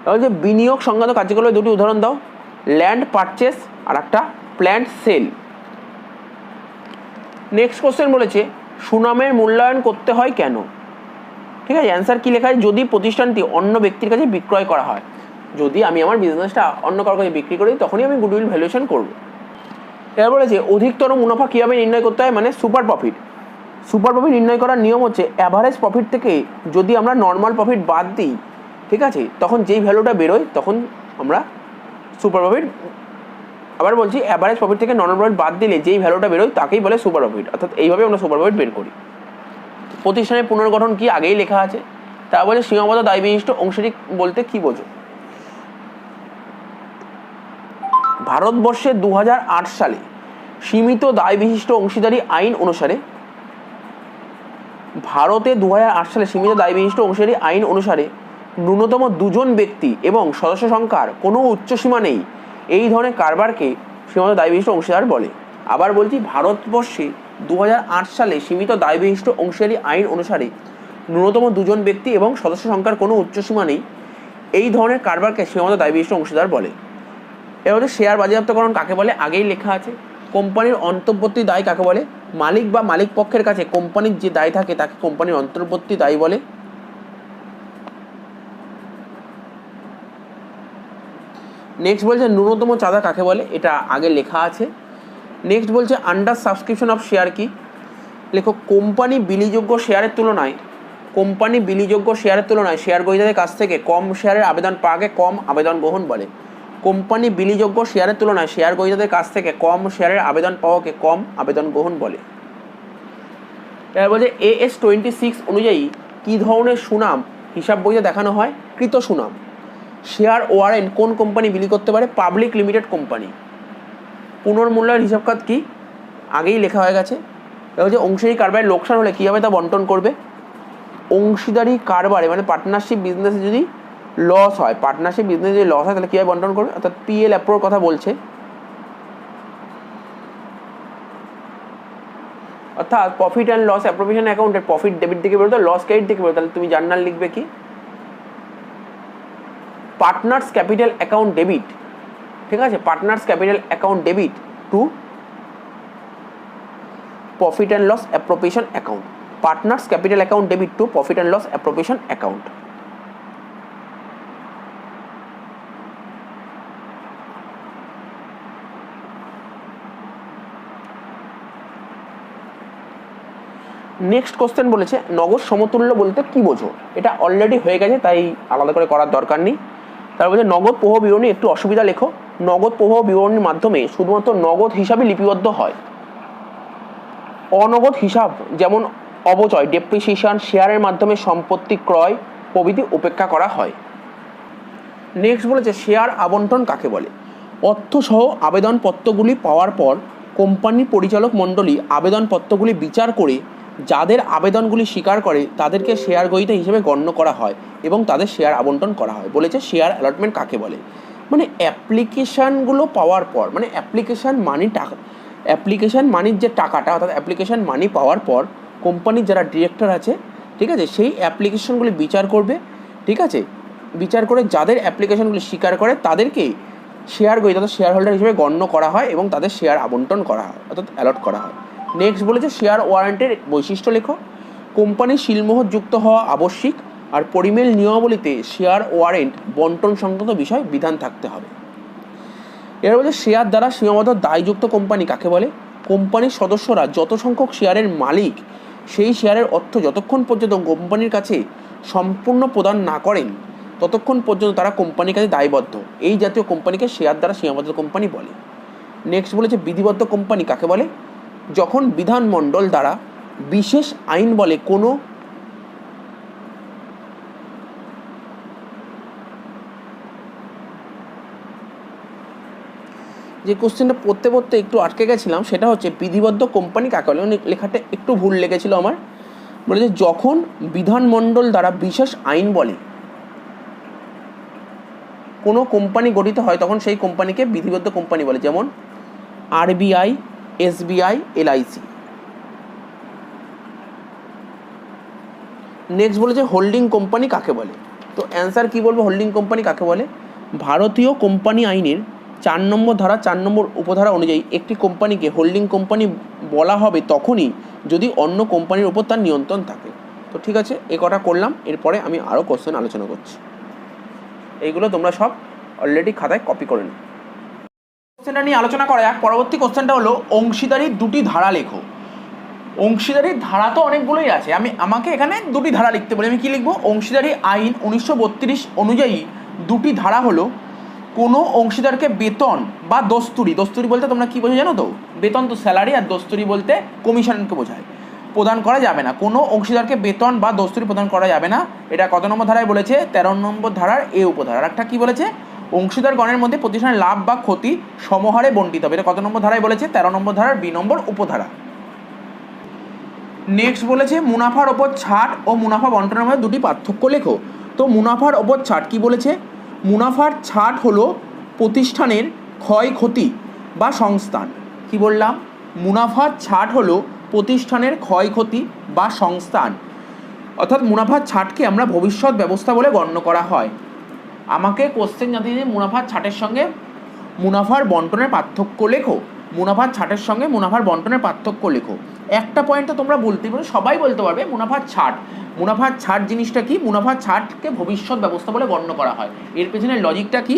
এবার যে বিনিয়োগ সংক্রান্ত কার্যকলাপের দুটি উদাহরণ দাও। ল্যান্ড পারচেস আর একটা প্ল্যান্ট সেল। নেক্সট কোশ্চেন বলেছে সুনামের মূল্যায়ন করতে হয় কেন? ঠিক আছে, অ্যান্সার কি লেখা আছে? যদি প্রতিষ্ঠানটি অন্য ব্যক্তির কাছে বিক্রয় করা হয়। যদি আমি আমার বিজনেসটা অন্য কারোর কাছে বিক্রি করি তখনই আমি গুডউইল ভ্যালুয়েশন করব। এবার বলেছে অধিকতর মুনাফা কীভাবে নির্ণয় করতে হয়? মানে সুপার প্রফিট। সুপার প্রফিট নির্ণয় করার নিয়ম হচ্ছে অ্যাভারেজ প্রফিট থেকে যদি আমরা নর্মাল প্রফিট বাদ দিই, ঠিক আছে, তখন যেই ভ্যালুটা বেরোয় তখন আমরা সুপার প্রফিট। আবার বলছি অ্যাভারেজ প্রফিট থেকে নর্মাল প্রফিট বাদ দিলে যেই ভ্যালুটা বেরোয় তাকেই বলে সুপার প্রফিট। অর্থাৎ এইভাবে আমরা সুপার প্রফিট বের করি। প্রতিষ্ঠানের পুনর্গঠন কি আগেই লেখা আছে। তা বলে সীমাবদ্ধ দায় বিশিষ্ট অংশীদারি বলতে কি বোঝো? ভারতবর্ষে 2008 সালে সীমিত দায় বিশিষ্ট অংশীদারি আইন অনুসারে ভারতে 2008 সালে সীমিত দায় বিশিষ্ট অংশীদারি আইন অনুসারে ন্যূনতম 2 জন ব্যক্তি এবং সদস্য সংখ্যার কোনো উচ্চসীমা নেই। এই ধরনের কারবারকে সীমিত দায় বিশিষ্ট অংশীদার বলে। আবার বলছি ভারতবর্ষে 2008 সালে সীমিত দায় বিশিষ্ট অংশীদারি আইন অনুসারে ন্যূনতম 2 জন ব্যক্তি এবং সদস্য সংখ্যার কোনো উচ্চসীমা নেই। এই ধরনের কারবারকে সীমিত দায় বিশিষ্ট অংশীদার বলে। এবার শেয়ার বাজেয়াপ্তকরণ কাকে বলে? আগেই লেখা আছে। কোম্পানির অন্তর্বর্তী দায় কাকে বলে? মালিক বা মালিক পক্ষের কাছে কোম্পানির যে দায় থাকে তাকে কোম্পানির অন্তর্বর্তী দায় বলে। নেক্সট বলছে ন্যূনতম চাঁদা কাকে বলে? এটা আগে লেখা আছে। নেক্সট বলছে আন্ডার সাবস্ক্রিপশন অফ শেয়ার কি? লেখো কোম্পানি বিলিযোগ্য শেয়ারের তুলনায় শেয়ার গ্রহীতাদের কাছ থেকে কম শেয়ারের আবেদন পাওয়াকে কম আবেদন গ্রহণ বলে। কোম্পানি বিলিযোগ্য শেয়ারের তুলনায় শেয়ার গ্রহীতাদের কাছ থেকে কম শেয়ারের আবেদন পাওয়াকে কম আবেদন গ্রহণ বলে। এবার বলছে AS 26 অনুযায়ী কী ধরনের সুনাম হিসাব বইতে দেখানো হয়? কৃত সুনাম। শেয়ার ওয়ারেন্ট কোন কোম্পানি বিলি করতে পারে? Public limited company. পুনর্মূল্যায়ন হিসাবখাত কি? আগেই লেখা হয়ে গেছে। এবার যে অংশীদারি কারবারে লোকসান হলে কীভাবে তা বন্টন করবে? অংশীদারি কারবারে মানে পার্টনারশিপ বিজনেসে যদি লস হয়, তাহলে কীভাবে বন্টন করবে? অর্থাৎ PL অ্যাপ্রোর কথা বলছে। অর্থাৎ প্রফিট অ্যান্ড লস অ্যাপ্রোপ্রিয়েশন অ্যাকাউন্টের প্রফিট ডেবিট দিকে বেরোতো, লস ক্রেডিট দিকে বেরোতো। তাহলে তুমি জার্নাল লিখবে কি? Partners capital account debit. ঠিক আছে, partners capital account debit to profit and loss appropriation account. Partners capital account debit to profit and loss appropriation account. Next question বলেছে নগদ সমতুল্য বলতে কি বোঝো? এটা অলরেডি হয়ে গেছে তাই আলাদা করে করার দরকার নেই। তারপর বলছে নগদ প্রবাহ বিবরণী একটু অসুবিধা লেখো। নগদ প্রবাহ বিবরণীর মাধ্যমে শুধুমাত্র নগদ হিসাবে লিপিবদ্ধ হয়। অনগদ হিসাব যেমন অবচয়, ডেপ্রিসিয়েশন, শেয়ারের মাধ্যমে সম্পত্তি ক্রয় প্রভৃতি উপেক্ষা করা হয়। নেক্সট বলেছে শেয়ার আবন্টন কাকে বলে? অর্থসহ আবেদনপত্রগুলি পাওয়ার পর কোম্পানির পরিচালক মণ্ডলী আবেদনপত্রগুলি বিচার করে যাদের আবেদনগুলি স্বীকার করে তাদেরকে শেয়ার গ্রহীতা হিসেবে গণ্য করা হয় এবং তাদের শেয়ার আবন্টন করা হয়। বলেছে শেয়ার অ্যালটমেন্ট কাকে বলে? মানে অ্যাপ্লিকেশানগুলো পাওয়ার পর, মানে অ্যাপ্লিকেশান মানির যে টাকাটা, অর্থাৎ অ্যাপ্লিকেশান মানি পাওয়ার পর কোম্পানির যারা ডিরেক্টর আছে, ঠিক আছে, সেই অ্যাপ্লিকেশানগুলি বিচার করবে। ঠিক আছে, বিচার করে যাদের অ্যাপ্লিকেশানগুলি স্বীকার করে তাদেরকে শেয়ার গ্রহীতা অর্থাৎ শেয়ার হোল্ডার হিসেবে গণ্য করা হয় এবং তাদের শেয়ার আবন্টন করা হয়, অর্থাৎ অ্যালট করা হয়। নেক্সট বলেছে শেয়ার ওয়ারেন্টের বৈশিষ্ট্য লেখো। কোম্পানির শিলমোহর যুক্ত হওয়া আবশ্যিক, আর পরিমেল নিয়মাবলীতে শেয়ার ওয়ারেন্ট বন্টন সংক্রান্ত বিষয় বিধান থাকতে হবে। এবার বলছে শেয়ার দ্বারা সীমাবদ্ধ দায়যুক্ত কোম্পানি কাকে বলে? কোম্পানির সদস্যরা যত সংখ্যক শেয়ারের মালিক সেই শেয়ারের অর্থ যতক্ষণ পর্যন্ত কোম্পানির কাছে সম্পূর্ণ প্রদান না করেন ততক্ষণ পর্যন্ত তারা কোম্পানির কাছে দায়বদ্ধ। এই জাতীয় কোম্পানিকে শেয়ার দ্বারা সীমাবদ্ধ কোম্পানি বলে। নেক্সট বলেছে বিধিবদ্ধ কোম্পানি কাকে বলে? যখন বিধানমণ্ডল দ্বারা বিশেষ আইন বলে কোনো যে কোশ্চেনটা পড়তে পড়তে একটু আটকে গেছিলাম সেটা হচ্ছে বিধিবদ্ধ কোম্পানি কাকে বলে। লেখাটা একটু ভুল লেগেছিল আমার। বলেছে যখন বিধানমণ্ডল দ্বারা বিশেষ আইন বলে কোনো কোম্পানি গঠিত হয় তখন সেই কোম্পানিকে বিধিবদ্ধ কোম্পানি বলে, যেমন আরবিআই, এসবিআই, এলআইসি। নেক্সট বলেছে হোল্ডিং কোম্পানি কাকে বলে? তো অ্যান্সার কি বলবো, হোল্ডিং কোম্পানি কাকে বলে? ভারতীয় কোম্পানি আইনের 4 নম্বর ধারা 4 নম্বর উপধারা অনুযায়ী একটি কোম্পানিকে হোল্ডিং কোম্পানি বলা হবে তখনই যদি অন্য কোম্পানির উপর তার নিয়ন্ত্রণ থাকে। তো ঠিক আছে, এ কটা করলাম। এরপরে আমি আরও কোশ্চেন আলোচনা করছি, এইগুলো তোমরা সব অলরেডি খাতায় কপি করে নাও। কোশ্চেনটা নিয়ে আলোচনা করা যাক। পরবর্তী কোশ্চেনটা হলো অংশীদারির দুটি ধারা লেখো। অংশীদারির ধারা তো অনেকগুলোই আছে, আমাকে এখানে দুটি ধারা লিখতে বলি। আমি কি লিখবো? অংশীদারি আইন 1932 অনুযায়ী দুটি ধারা হলো কোনো অংশীদারকে বেতন বা দস্তুরি, দস্তুরি বলতে তোমরা কি বোঝো জানো তো? বেতন তো স্যালারি, আর দস্তুরি বলতে কমিশনকে বোঝায়, প্রদান করা যাবে না। কোনো অংশীদারকে বেতন বা দস্তুরি প্রদান করা যাবে না। এটা কত নম্বর ধারায় বলেছে? 13 নম্বর ধারার এ উপধারা। আর একটা কি বলেছে? অংশীদারগণের মধ্যে প্রতিষ্ঠানের লাভ বা ক্ষতি সমহারে বন্টিত হবে। এটা কত নম্বর ধারায় বলেছে? 13 নম্বর ধারার বি নম্বর উপধারা। নেক্সট বলেছে মুনাফার ওপর ছাড় ও মুনাফা বন্টনের মধ্যে দুটি পার্থক্য লেখো। তো মুনাফার ওপর ছাড় কি বলেছে? মুনাফার ছাড় হলো প্রতিষ্ঠানের ক্ষয়ক্ষতি বা সংস্থান। কি বললাম? মুনাফার ছাড় হলো প্রতিষ্ঠানের ক্ষয়ক্ষতি বা সংস্থান, অর্থাৎ মুনাফার ছাড়কে আমরা ভবিষ্যৎ ব্যবস্থা বলে গণ্য করা হয়। আমাকে কোশ্চেন জানতে যে মুনাফার ছাড়ের সঙ্গে মুনাফার বন্টনের পার্থক্য লেখো। মুনাফার ছাড়ের সঙ্গে মুনাফার বন্টনের পার্থক্য লেখো। একটা পয়েন্ট তো তোমরা বলতেই পারো, সবাই বলতে পারবে মুনাফার ছাড়। মুনাফার ছাড় জিনিসটা কি? মুনাফার ছাড়কে ভবিষ্যৎ ব্যবস্থা বলে গণ্য করা হয়। এর পেছনে লজিকটা কি?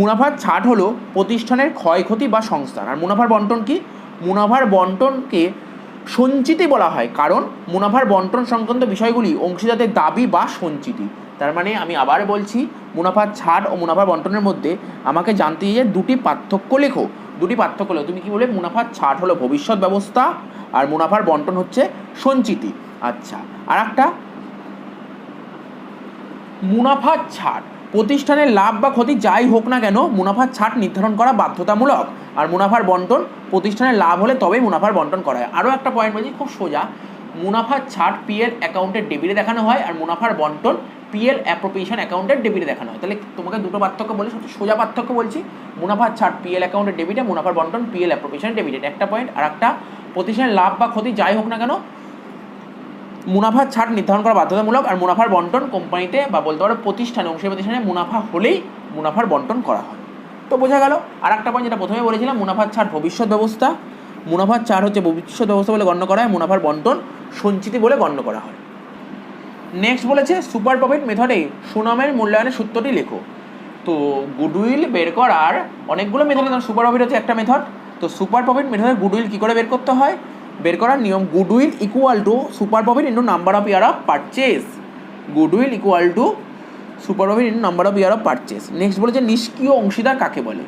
মুনাফার ছাড় হলো প্রতিষ্ঠানের ক্ষয়ক্ষতি বা সংস্থান, আর মুনাফার বন্টন কি? মুনাফার বন্টনকে সঞ্চিতি বলা হয়, কারণ মুনাফার বন্টন সংক্রান্ত বিষয়গুলি অংশীদারদের দাবি বা সঞ্চিতি। তার মানে আমি আবার বলছি, মুনাফার ছাড় ও মুনাফার বন্টনের মধ্যে আমাকে জানতে যে দুটি পার্থক্য লেখো। দুটি পার্থক্য লেখো। তুমি কি বলে? মুনাফার ছাড় হলো ভবিষ্যৎ ব্যবস্থা আর মুনাফার বন্টন হচ্ছে সঞ্চিতি। আচ্ছা, আর একটা মুনাফার ছাড় প্রতিষ্ঠানের লাভ বা ক্ষতি যাই হোক না কেন মুনাফার ছাড় নির্ধারণ করা বাধ্যতামূলক, আর মুনাফার বন্টন প্রতিষ্ঠানের লাভ হলে তবেই মুনাফার বন্টন করা হয়। আরও একটা পয়েন্ট বলছি, খুব সোজা। মুনাফার ছাড় পিএল অ্যাকাউন্টের ডেবিটে দেখানো হয়, আর মুনাফার বন্টন পিএল অ্যাপ্রোপ্রিয়েশন অ্যাকাউন্টের ডেবিটে দেখানো হয়। তাহলে তোমাকে দুটো পার্থক্য বলি, সবচেয়ে সোজা পার্থক্য বলছি। মুনাফার ছাড় পিএল অ্যাকাউন্টের ডেবিটে, মুনাফার বন্টন পিএল অ্যাপ্রোপ্রিয়েশন ডেবিটে, একটা পয়েন্ট। আর একটা প্রতিষ্ঠানের লাভ বা ক্ষতি যাই হোক না কেন মুনাফার ছাড় নির্ধারণ করা বাধ্যতামূলক, আর মুনাফার বন্টন কোম্পানিতে বা বলতে পারো প্রতিষ্ঠানে, অংশীদার প্রতিষ্ঠানে মুনাফা হলেই মুনাফার বন্টন করা হয়। তো বোঝা গেল। আর একটা পয়েন্ট যেটা প্রথমে বলেছিলাম, মুনাফার ছাড় ভবিষ্যৎ ব্যবস্থা, মুনাফার ছাড় হচ্ছে ভবিষ্যৎ ব্যবস্থা বলে গণ্য করা হয়, মুনাফার বন্টন সঞ্চিতি বলে গণ্য করা হয়। নেক্সট বলেছে সুপার প্রফিট মেথডে সুনামের মূল্যায়নের সূত্রটি লেখো। তো গুডউইল বের করার অনেকগুলো মেথড, সুপার প্রফিট হচ্ছে একটা মেথড। তো সুপার প্রফিট মেথডে গুডউইল কী করে বের করতে হয়? বের করার নিয়ম, goodwill equal to super profit into number of year of purchase. Goodwill equal to super profit into number of year of purchase. Next বলেছে নিষ্ক্রিয় অংশীদার কাকে বলে?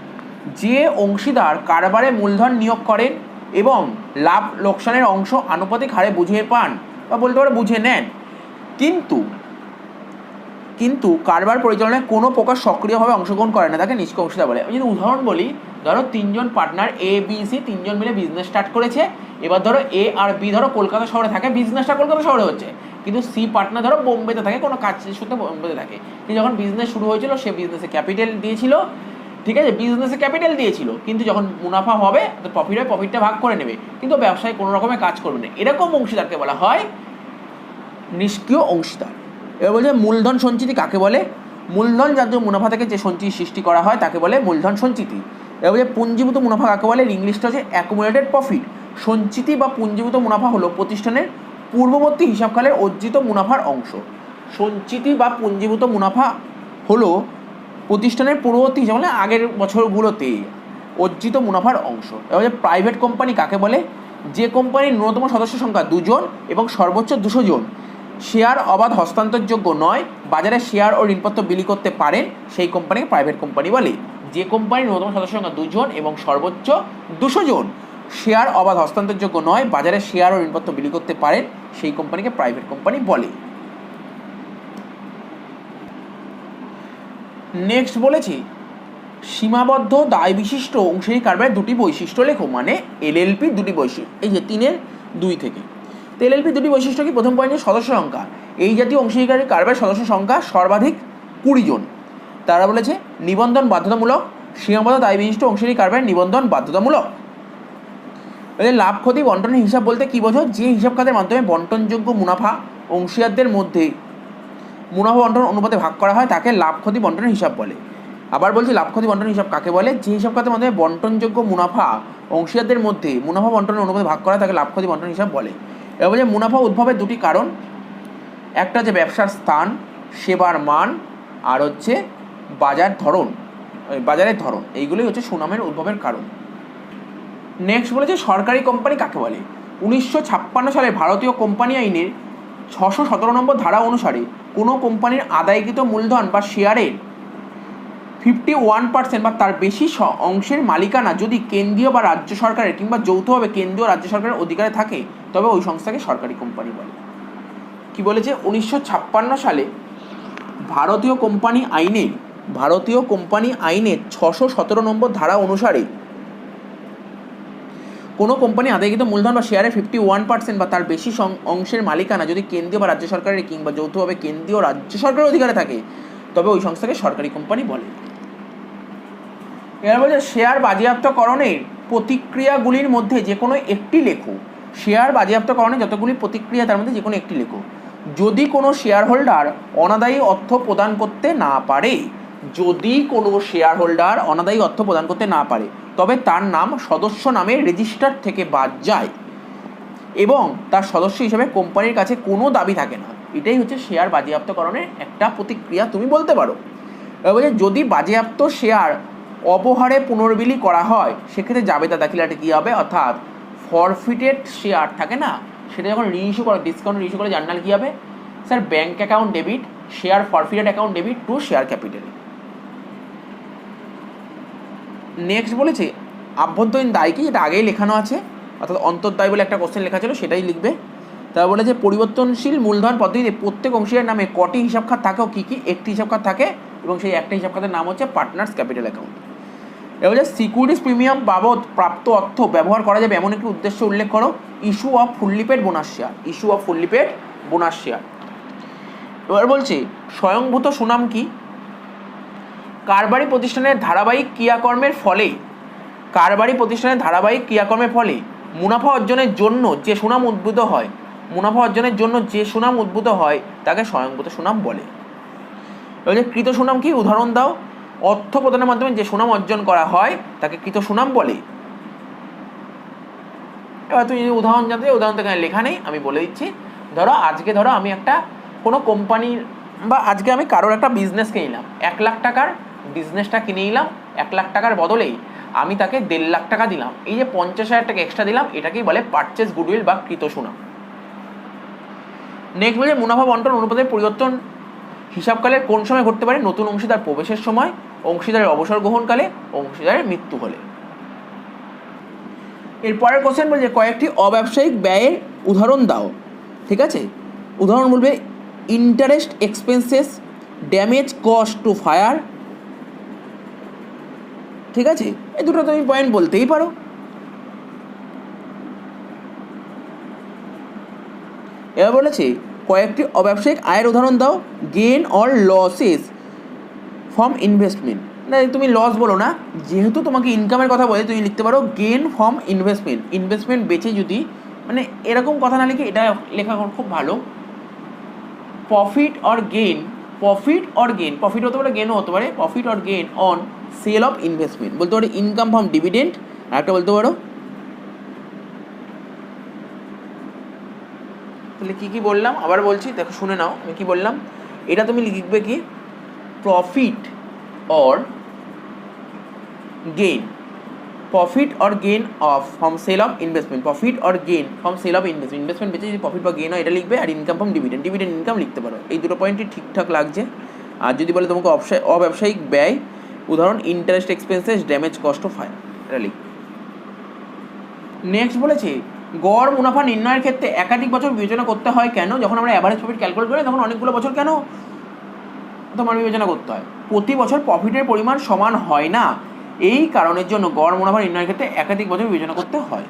যে অংশীদার কারবারে মূলধন নিয়োগ করেন এবং লাভ লোকসানের অংশ আনুপাতিক হারে বুঝে পান বা বলতে পারো বুঝে নেন, কিন্তু কারবার পরিচালনায় কোনো প্রকার সক্রিয়ভাবে অংশগ্রহণ করে না, তাকে নিষ্ক্রিয় অংশীদার বলে। আমি যদি উদাহরণ বলি, ধরো 3 জন পার্টনার এ বি সি 3 জন মিলে বিজনেস স্টার্ট করেছে। এবার ধরো এ আর বি ধরো কলকাতা শহরে থাকে, বিজনেসটা কলকাতা শহরে হচ্ছে, কিন্তু সি পার্টনার ধরো বোম্বেতে থাকে, কোনো কাজ সূত্রে বোম্বেতে থাকে। কিন্তু যখন বিজনেস শুরু হয়েছিল সে বিজনেসে ক্যাপিটাল দিয়েছিল, ঠিক আছে, বিজনেসে ক্যাপিটাল দিয়েছিল, কিন্তু যখন মুনাফা হবে প্রফিট হয়, প্রফিটটা ভাগ করে নেবে, কিন্তু ব্যবসায় কোনো রকমের কাজ করবে না। এরকম অংশীদারকে বলা হয় নিষ্ক্রিয় অংশীদার। এবার বলছে মূলধন সঞ্চিতি কাকে বলে? মূলধন জাতীয় মুনাফা থেকে যে সঞ্চিতি সৃষ্টি করা হয় তাকে বলে মূলধন সঞ্চিতি। এবার বলছে পুঞ্জীভূত মুনাফা কাকে বলে? ইংলিশটা হচ্ছে অ্যাকুমুলেটেড প্রফিট। সঞ্চিতি বা পুঞ্জীভূত মুনাফা হলো প্রতিষ্ঠানের পূর্ববর্তী হিসাবকালের অর্জিত মুনাফার অংশ। সঞ্চিতি বা পুঞ্জীভূত মুনাফা হলো প্রতিষ্ঠানের পূর্ববর্তী হিসাব মানে আগের বছরগুলোতে অর্জিত মুনাফার অংশ। এবার প্রাইভেট কোম্পানি কাকে বলে? যে কোম্পানির ন্যূনতম সদস্য সংখ্যা 2 জন এবং সর্বোচ্চ 200 জন, শেয়ার অবাধ হস্তান্তরযোগ্য নয়, বাজারে শেয়ার ও ঋণপত্র বিলি করতে পারেন, সেই কোম্পানিকে প্রাইভেট কোম্পানি বলে। যে কোম্পানির ন্যূনতম সদস্য সংখ্যা 2 জন এবং সর্বোচ্চ 200 জন, শেয়ার অবাধ হস্তান্তরযোগ্য নয়, বাজারে শেয়ার ও ঋণপত্র বিলি করতে পারেন, সেই কোম্পানিকে প্রাইভেট কোম্পানি বলে। নেক্সট বলেছি সীমাবদ্ধ দায় বিশিষ্ট অংশীদারি কারবারের দুটি বৈশিষ্ট্য লেখো, মানে এলএলপি দুটি বৈশিষ্ট্য, এই যে 3-2 থেকে। তো এলএলপি দুটি বৈশিষ্ট্য কি? প্রথম পয়েন্টে সদস্য সংখ্যা, এই জাতীয় অংশীদারি কারবারের সদস্য সংখ্যা সর্বাধিক 20 জন। তারা বলেছে নিবন্ধন বাধ্যতামূলক, সীমাবদ্ধ দায় বিশিষ্ট অংশীদারি কারবারের নিবন্ধন বাধ্যতামূলক। লাভ ক্ষতি বন্টনের হিসাব বলতে কি বোঝো? যে হিসাব খাতের মাধ্যমে বন্টনযোগ্য মুনাফা অংশীদারদের মধ্যে মুনাফা বন্টন অনুপাতে ভাগ করা হয় তাকে লাভ ক্ষতি বন্টনের হিসাব বলে। আবার বলছি লাভ ক্ষতি বন্টনের হিসাব কাকে বলে? যে হিসাব খাতের মাধ্যমে বন্টনযোগ্য মুনাফা অংশীদারদের মধ্যে মুনাফা বন্টনের অনুপাতে ভাগ করা হয় তাকে লাভ ক্ষতি বন্টনের হিসাব বলে। এবার বলছে মুনাফা উদ্ভবের দুটি কারণ, একটা হচ্ছে ব্যবসার স্থান, সেবার মান, আর হচ্ছে বাজারের ধরন, এইগুলোই হচ্ছে সুনামের উদ্ভবের কারণ। নেক্সট বলেছে সরকারি কোম্পানি কাকে বলে? 1956 সালে ভারতীয় কোম্পানি আইনের 617 নম্বর ধারা অনুসারে কোনো কোম্পানির আদায়কৃত মূলধন বা শেয়ারের 51% বা তার বেশি অংশের মালিকানা যদি কেন্দ্রীয় বা রাজ্য সরকারের কিংবা যৌথভাবে কেন্দ্রীয় রাজ্য সরকারের অধিকারে থাকে তবে ওই সংস্থাকে সরকারি কোম্পানি বলে। কি বলেছে? 1956 সালে ভারতীয় কোম্পানি আইনের 617 নম্বর ধারা অনুসারে কোনো কোম্পানি আদায়কৃত মূলধন বা শেয়ারের 51% বা তার বেশি অংশের মালিকানা যদি কেন্দ্রীয় বা রাজ্য সরকারের কিংবা যৌথভাবে কেন্দ্রীয় রাজ্য সরকারের অধিকারে থাকে তবে ওই সংস্থাকে সরকারি কোম্পানি বলে। এবার বলছে শেয়ার বাজেয়াপ্তকরণের প্রতিক্রিয়াগুলির মধ্যে যে কোনো একটি লেখো। শেয়ার বাজেয়াপ্তকরণে যতগুলি প্রতিক্রিয়া তার মধ্যে যে কোনো একটি লেখো। যদি কোনো শেয়ার হোল্ডার অনাদায়ী অর্থ প্রদান করতে না পারে, তবে তার নাম সদস্য নামের রেজিস্টার থেকে বাদ যায় এবং তার সদস্য হিসেবে কোম্পানির কাছে কোনো দাবি থাকে না। এটাই হচ্ছে শেয়ার বাজেয়াপ্তকরণের একটা প্রতিক্রিয়া, তুমি বলতে পারো। এবার যদি বাজেয়াপ্ত শেয়ার অপহারে পুনর্বিলি করা হয় সেক্ষেত্রে জাবেদা দাখিলাটি কী হবে? অর্থাৎ ফরফিটেড শেয়ার থাকে না, সেটা যখন রিইস্যু করে, ডিসকাউন্ট রিইস্যু করে জার্নাল কী হবে? Sir bank account debit, share ফরফিটেড account debit to share capital. Next বলেছে আভ্যন্তরীণ দায় কি? এটা আগেই লেখানো আছে, অর্থাৎ অন্তর্দায় বলে একটা কোশ্চেন লেখা ছিল, সেটাই লিখবে। তারপর বলেছে পরিবর্তনশীল মূলধন পদ্ধতিতে প্রত্যেক অংশীদারের নামে কটি হিসাব খাত থাকে ও কী কী? একটি হিসাব খাত থাকে এবং সেই একটা হিসাব খাতের নাম হচ্ছে পার্টনার্স ক্যাপিটাল অ্যাকাউন্ট। এবার সিকিউরিটিস প্রিমিয়াম বাবদ প্রাপ্ত অর্থ ব্যবহার করা যাবে এমন একটি উদ্দেশ্য উল্লেখ করো। Issue of fully paid bonus share. এবার বলছে স্বয়ংভূত সুনাম কি? কারবারি প্রতিষ্ঠানের ধারাবাহিক ক্রিয়াকর্মের ফলে মুনাফা অর্জনের জন্য যে সুনাম উদ্ভূত হয় তাকে স্বয়ংভূত সুনাম বলে। এবার কৃত সুনাম কি? উদাহরণ দাও। অর্থ প্রদানের মাধ্যমে যে সুনাম অর্জন করা হয় তাকে কৃত সুনাম বলে। এবার তুমি যদি উদাহরণ জানতে চাও, উদাহরণ তো এখানে লেখা নেই, আমি বলে দিচ্ছি। আজকে আমি একটা কোনো কোম্পানির বা আজকে আমি কারোর একটা বিজনেস কিনে নিলাম, 1 লাখ টাকার বিজনেসটা কিনে নিলাম, 1 লাখ টাকার বদলেই আমি তাকে 1.5 লাখ টাকা দিলাম, এই যে 50,000 টাকা এক্সট্রা দিলাম, এটাকেই বলে পারচেস গুডউইল বা কৃত সুনাম। নেক্সট বলে মুনাফা বন্টন অনুপাতের পরিবর্তন হিসাবকালের কোন সময় ঘটতে পারে? নতুন অংশীদার প্রবেশের সময়, অংশীদারের অবসর গ্রহণকালে, অংশীদারের মৃত্যু হলে। এরপরের কোশ্চেন বলছে কয়েকটি অব্যবসায়িক ব্যয়ের উদাহরণ দাও। ঠিক আছে, উদাহরণ বলবে interest expenses, damage cost to fire. ঠিক আছে, এই দুটো তুমি পয়েন্ট বলতেই পারো। এবার বলেছে কয়েকটি অব্যবসায়িক আয়ের উদাহরণ দাও। Gain or losses from investment. না, তুমি লস বলো না, যেহেতু তোমাকে ইনকামের কথা বলে তুমি লিখতে পারো গেন ফ্রম ইনভেস্টমেন্ট বেচে যদি, মানে এরকম কথা না লিখে এটা লেখা খুব ভালো। প্রফিট অর গেন প্রফিট হতে পারে, গেনও হতে পারে। Profit or gain on sell of investment বলতে পারে ইনকাম ফ্রম ডিভিডেন্ড। আর একটা বলতে পারো, তাহলে কী বললাম আবার বলছি, দেখো শুনে নাও আমি কী বললাম। এটা তুমি লিখবে কি profit or gain, profit or gain of from sale of investment, profit or gain from sale of investment, investment বেঁচে যদি প্রফিট বা গেইন হয় এটা লিখবে, আর income from dividend, dividend income লিখতে পারো। এই দুটো পয়েন্টই ঠিকঠাক লাগছে। আর যদি বলে তোমাকে অব্যবসায়িক ব্যয়, উদাহরণ interest expenses, damage cost of fire, এটা লিখবে। নেক্সট বলেছে গড় মুনাফা নির্ণয়ের ক্ষেত্রে একাধিক বছর বিবেচনা করতে হয় কেন? যখন আমরা অ্যাভারেজ প্রফিট ক্যালকুলেট করি তখন অনেকগুলো বছর কেন তোমার বিবেচনা করতে হয়? প্রতি বছর প্রফিটের পরিমাণ সমান হয় না, এই কারণের জন্য গড় মুনাফা নির্ণয়ের ক্ষেত্রে একাধিক বছর বিবেচনা করতে হয়।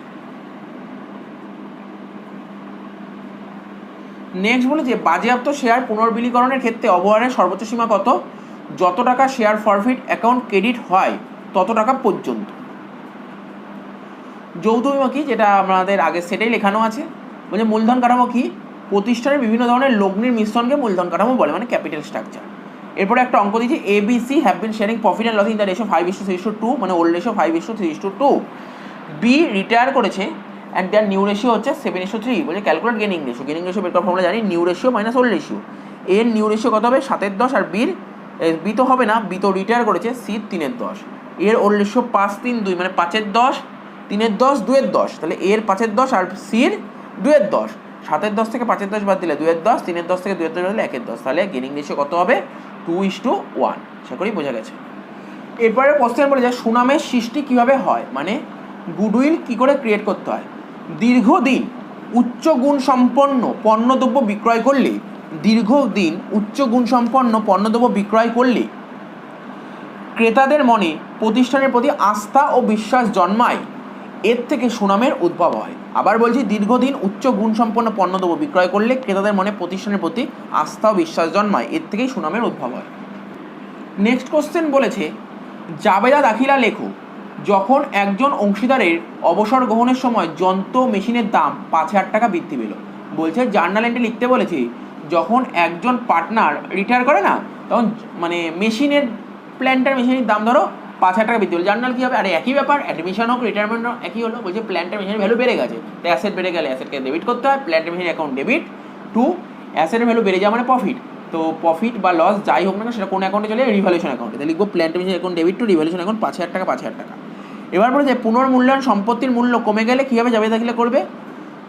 নেক্সট বলেছে বাজেয়াপ্ত শেয়ার পুনর্বিলীকরণের ক্ষেত্রে অবহারের সর্বোচ্চ সীমা কত? যত টাকা শেয়ার ফরফিট অ্যাকাউন্ট ক্রেডিট হয় তত টাকা পর্যন্ত। যৌথ বিমা কি, যেটা আমাদের আগে সেটাই লেখানো আছে। বলছে মূলধন কাঠামো কি? প্রতিষ্ঠানের বিভিন্ন ধরনের লগ্নির মিশ্রণকে মূলধন কাঠামো বলে, মানে ক্যাপিটাল স্ট্রাকচার। এরপরে একটা অঙ্ক দিয়েছি, ABC have been sharing profit and loss in the ratio 5:3:2, মানে ওল্ড রেশিও 5:3:2। বি রিটায়ার করেছে অ্যান্ড দেয়ার নিউ রেশিও হচ্ছে 7:3। বলছে calculate gaining ratio, gaining ratio বের করার ফর্মুলা জানি, new ratio minus old ratio. এর নিউ রেশিও কত হবে? 7/10, আর বি তো হবে না, বি তো রিটায়ার করেছে, সি 3/10। এর ওল্ড রেশিও 5-3-2, মানে 5/10, 3/10, 2/10, তাহলে এর 5/10 আর সির 2/10। 7/10 থেকে 5/10 বাদ দিলে 2/10, 3/10 থেকে 2/10 বাদ দিলে 1/10, তাহলে গেনিং রেশিও কত হবে? 2:1। আশা করি বোঝা গেছে। এরপরে কোশ্চেন বলে যায় সুনামের সৃষ্টি কিভাবে হয়, মানে গুডউইল কি করে ক্রিয়েট করতে হয়। দীর্ঘদিন উচ্চ গুণ সম্পন্ন পণ্যদ্রব্য বিক্রয় করলে, দীর্ঘদিন উচ্চ গুণ সম্পন্ন পণ্যদ্রব্য বিক্রয় করলে ক্রেতাদের মনে প্রতিষ্ঠানের প্রতি আস্থা ও বিশ্বাস জন্মায়, এর থেকে সুনামের উদ্ভব হয়। আবার বলছি, দীর্ঘদিন উচ্চ গুণসম্পন্ন পণ্যদ্রব্য বিক্রয় করলে ক্রেতাদের মনে প্রতিষ্ঠানের প্রতি আস্থা ও বিশ্বাস জন্মায়, এর থেকেই সুনামের উদ্ভব হয়। নেক্সট কোশ্চেন বলেছে জাবেদা দাখিলা লেখো, যখন একজন অংশীদারের অবসর গ্রহণের সময় যন্ত্র মেশিনের দাম 5,000 টাকা বৃদ্ধি পেল। বলছে জার্নাল এন্ট্রি লিখতে বলেছি, যখন একজন পার্টনার রিটায়ার করে না, তখন মানে মেশিনের প্ল্যান্টার মেশিনের দাম ধরো 5,000 টাকা বৃদ্ধি হলো। জার্নাল কী হবে? আরে একই ব্যাপার, অ্যাডমিশন হোক রিটায়ারমেন্ট হোক একই হলো। বলছে প্ল্যান্টার মেশিনের ভ্যালু বেড়ে গেছে, তাই অ্যাসেট বেড়ে গেলে অ্যাসেটকে ডেবিট করতে হয়, plant and machine account debit to অ্যাসেটের ভ্যালু বেড়ে যাওয়া মানে প্রফিট। তো প্রফিট বা লস যাই হোক না সেটা কোন অ্যাকাউন্টে চলে? রিভ্যালুয়েশন অ্যাকাউন্টে। তাই লিখবো planter machine account debit two revaluation account 5,000 টাকা 5,000 টাকা। এবার বলে যে পুনর্মূল্যায়ন সম্পত্তির মূল্য কমে গেলে কীভাবে জাবেদা দাখিলা করবে,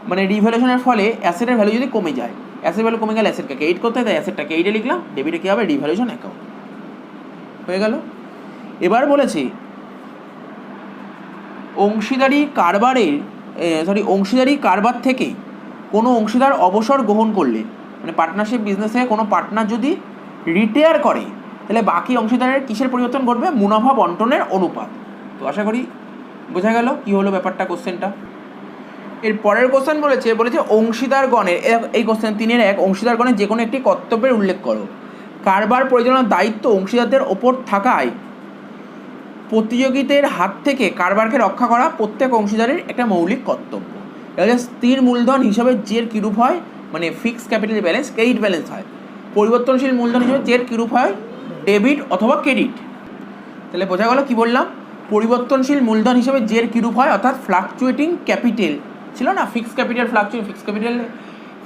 মানে রিভ্যালুয়েশনের ফলে অ্যাসেটের ভ্যালু যদি কমে যায়, অ্যাসেট ভ্যালু কমে গেলে অ্যাসেটকে ক্রেডিট করতে হয়, তাই অ্যাসেটটাকে এইটে লিখলাম, ডেবিটে কী হবে? রিভ্যালুয়েশন অ্যাকাউন্ট হয়ে গেল। এবার বলেছি অংশীদারি কারবার থেকে কোনো অংশীদার অবসর গ্রহণ করলে, মানে পার্টনারশিপ বিজনেসে কোনো পার্টনার যদি রিটায়ার করে, তাহলে বাকি অংশীদারের কিসের পরিবর্তন ঘটবে? মুনাফা বন্টনের অনুপাত। তো আশা করি বোঝা গেল কী হলো ব্যাপারটা কোশ্চেনটা। এর পরের কোশ্চেন বলেছে অংশীদারগণের, এই কোশ্চেন 3-1, অংশীদারগণের যে কোনো একটি কর্তব্যের উল্লেখ করো। কারবার পরিচালনার দায়িত্ব অংশীদারদের ওপর থাকায় প্রতিযোগীদের হাত থেকে কারবারকে রক্ষা করা প্রত্যেক অংশীদারের একটা মৌলিক কর্তব্য। এবারে স্থির মূলধন হিসাবে জের কীরূপ হয়, মানে fixed capital balance, credit balance হয়। পরিবর্তনশীল মূলধন হিসেবে জের কীরূপ হয়? ডেবিট অথবা ক্রেডিট। তাহলে বোঝা গেল কী বললাম? পরিবর্তনশীল মূলধন হিসেবে জের কীরূপ হয়, অর্থাৎ ফ্লাকচুয়েটিং ক্যাপিটাল ছিল না, ফিক্সড ক্যাপিটাল ফ্লাকচুয়েটিং,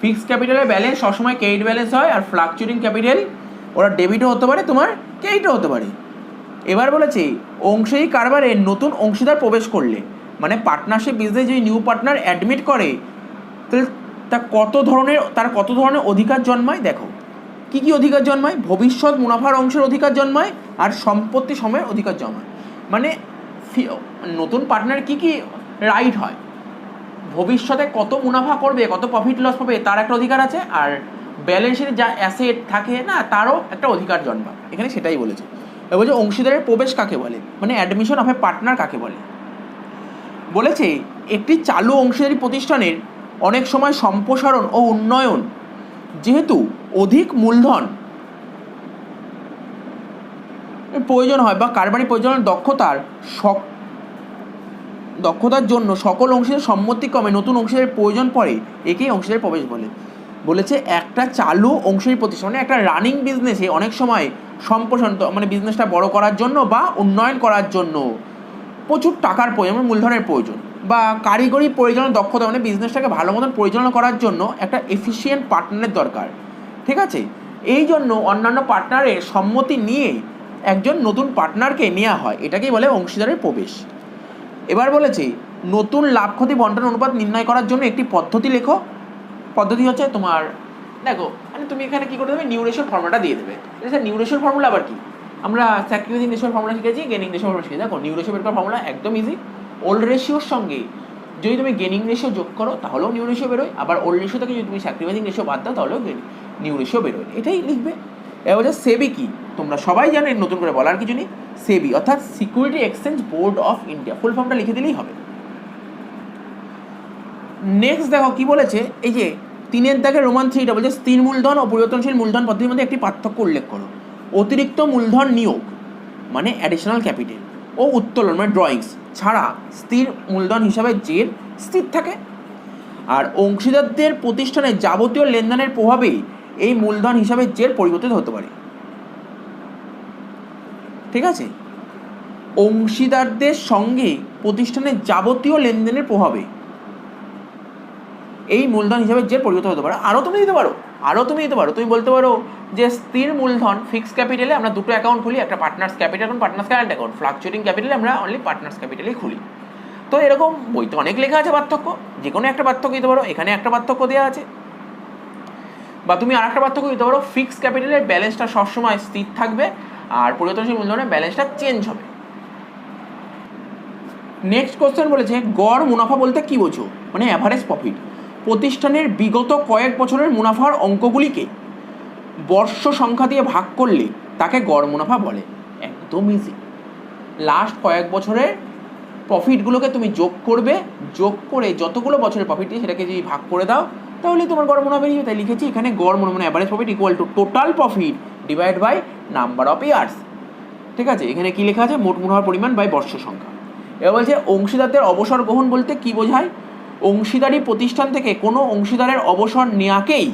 ফিক্সড ক্যাপিটালের ব্যালেন্স সবসময় ক্রেডিট ব্যালেন্স হয়, আর ফ্লাকচুয়েটিং ক্যাপিটাল ওরা ডেবিটও হতে পারে, তোমার ক্রেডিটও হতে পারে। এবার বলেছে অংশীদারি কারবারে নতুন অংশীদার প্রবেশ করলে, মানে পার্টনারশিপ বিজনেস যদি নিউ পার্টনার অ্যাডমিট করে, তাহলে তার কত ধরনের অধিকার জন্মায়। দেখো কী কী অধিকার জন্মায়? ভবিষ্যৎ মুনাফার অংশের অধিকার জন্মায়, আর সম্পত্তি সময়ের অধিকার জন্মায়। মানে নতুন পার্টনার কী কী রাইট হয়? ভবিষ্যতে কত মুনাফা করবে, কত প্রফিট লস পাবে তার একটা অধিকার আছে, আর ব্যালেন্সের যা অ্যাসেট থাকে না তারও একটা অধিকার জন্মায়। এখানে সেটাই বলেছে। বলছে অংশীদারের প্রবেশ কাকে বলে, মানে অ্যাডমিশন অফ এ পার্টনার কাকে বলে। বলেছে একটি চালু অংশীদারি প্রতিষ্ঠানের অনেক সময় সম্প্রসারণ ও উন্নয়ন যেহেতু অধিক মূলধন প্রয়োজন হয় বা কারবারি পরিচালনার দক্ষতার জন্য সকল অংশীদার সম্মতিক্রমে নতুন অংশীদারের প্রয়োজন পড়ে, একেই অংশীদারি প্রবেশ বলে। বলেছে একটা চালু অংশীদারি প্রতিষ্ঠান, মানে একটা রানিং বিজনেসে অনেক সময় সম্প্রসারণ, মানে বিজনেসটা বড় করার জন্য বা উন্নয়ন করার জন্য প্রচুর টাকার প্রয়োজন, মূলধনের প্রয়োজন, বা কারিগরি পরিচালনার দক্ষতা, মানে বিজনেসটাকে ভালো মতন পরিচালনা করার জন্য একটা এফিশিয়েন্ট পার্টনারের দরকার। ঠিক আছে, এই জন্য অন্যান্য পার্টনারের সম্মতি নিয়ে একজন নতুন পার্টনারকে নেওয়া হয়, এটাকেই বলে অংশীদারের প্রবেশ। এবার বলেছে নতুন লাভ ক্ষতি বন্টন অনুপাত নির্ণয় করার জন্য একটি পদ্ধতি লেখো। পদ্ধতি হচ্ছে তোমার, দেখো মানে তুমি এখানে কী করতে দেবে, নিউ রেশিওর ফর্মুলাটা দিয়ে দেবে। স্যার নিউ রেশিওর ফর্মুলা আবার কি? আমরা স্যাক্রিফাইসিং রেশিওর ফর্মুলা শিখেছি, গেনিং রেশিওর ফর্মুলা শিখেছি। দেখো নিউ রেশিও বের করার ফর্মুলা একদম ইজি। ওল্ড রেশিওর সঙ্গে যদি তুমি গেনিং রেশিও যোগ করো তাহলেও নিউ রেশিও বেরোয়, আবার ওল্ড রেশিও থেকে যদি তুমি স্যাক্রিফাইসিং রেশিও বাদ দাও তাহলেও নিউ রেশিও বেরোয়, এটাই লিখবে। এবার হচ্ছে সেবি কি, তোমরা সবাই জানো, নতুন করে বলার কিছু নেই। সেবি অর্থাৎ security exchange board of India, full ফর্মটা লিখে দিলেই হবে। নেক্সট দেখো কি বলেছে, এই যে 3 দাগের রোমান 3টা বলছে স্থির মূলধন ও পরিবর্তনশীল মূলধন পদ্ধতির মধ্যে একটি পার্থক্য উল্লেখ করো। অতিরিক্ত মূলধন নিয়োগ মানে অ্যাডিশনাল ক্যাপিটাল ও উত্তোলন মানে ড্রয়িংস ছাড়া স্থির মূলধন হিসাবে জের স্থির থাকে, আর অংশীদারদের প্রতিষ্ঠানে যাবতীয় লেনদেনের প্রভাবে এই মূলধন হিসাবে জের পরিবর্তিত হতে পারে। ঠিক আছে, অংশীদারদের সঙ্গে প্রতিষ্ঠানের যাবতীয় লেনদেনের প্রভাবে এই মূলধন হিসাবে জের পরিবর্তন হতে পারে। আরও তুমি দিতে পারো, তুমি বলতে পারো যে স্থির মূলধন ফিক্সড ক্যাপিটালে আমরা দুটো অ্যাকাউন্ট খুলি, একটা পার্টনার্স ক্যাপিটাল এবং পার্টনার্স কারেন্ট অ্যাকাউন্ট। ফ্লাকচুয়েটিং ক্যাপিটালে আমরা অনলি পার্টনার্স ক্যাপিটালেই খুলি। তো এরকম বইতে অনেক লেখা আছে পার্থক্য, যে কোনো একটা পার্থক্য দিতে পারো। এখানে একটা পার্থক্য দেওয়া আছে, বা তুমি আর একটা পার্থক্য দিতে পারো, ফিক্সড ক্যাপিটালের ব্যালেন্সটা সবসময় স্থির থাকবে আর পরিবর্তনশীল মূলধনের ব্যালেন্সটা চেঞ্জ হবে। নেক্সট কোশ্চেন বলেছে গড় মুনাফা বলতে কী বোঝো, মানে অ্যাভারেজ প্রফিট। প্রতিষ্ঠানের বিগত কয়েক বছরের মুনাফার অঙ্কগুলিকে বর্ষ সংখ্যা দিয়ে ভাগ করলে তাকে গড় মুনাফা বলে। একদম ইজি, লাস্ট কয়েক বছরের প্রফিটগুলোকে তুমি যোগ করবে, যোগ করে যতগুলো বছরের প্রফিট দিয়ে সেটাকে যদি ভাগ করে দাও তাহলে তোমার গড় মুনাফা বেরিয়ে যাবে। তাই লিখেছি এখানে গড় মুনাফা মানে average profit equal to total profit divide by number of years. ঠিক আছে, এখানে কি লেখা আছে, মোট মুনাফার পরিমাণ বাই বর্ষ সংখ্যা। এবার বলছে অংশীদারদের অবসর গ্রহণ বলতে কি বোঝায়। অংশীদারি প্রতিষ্ঠান থেকে কোনো অংশীদারের অবসর নেওয়াকেই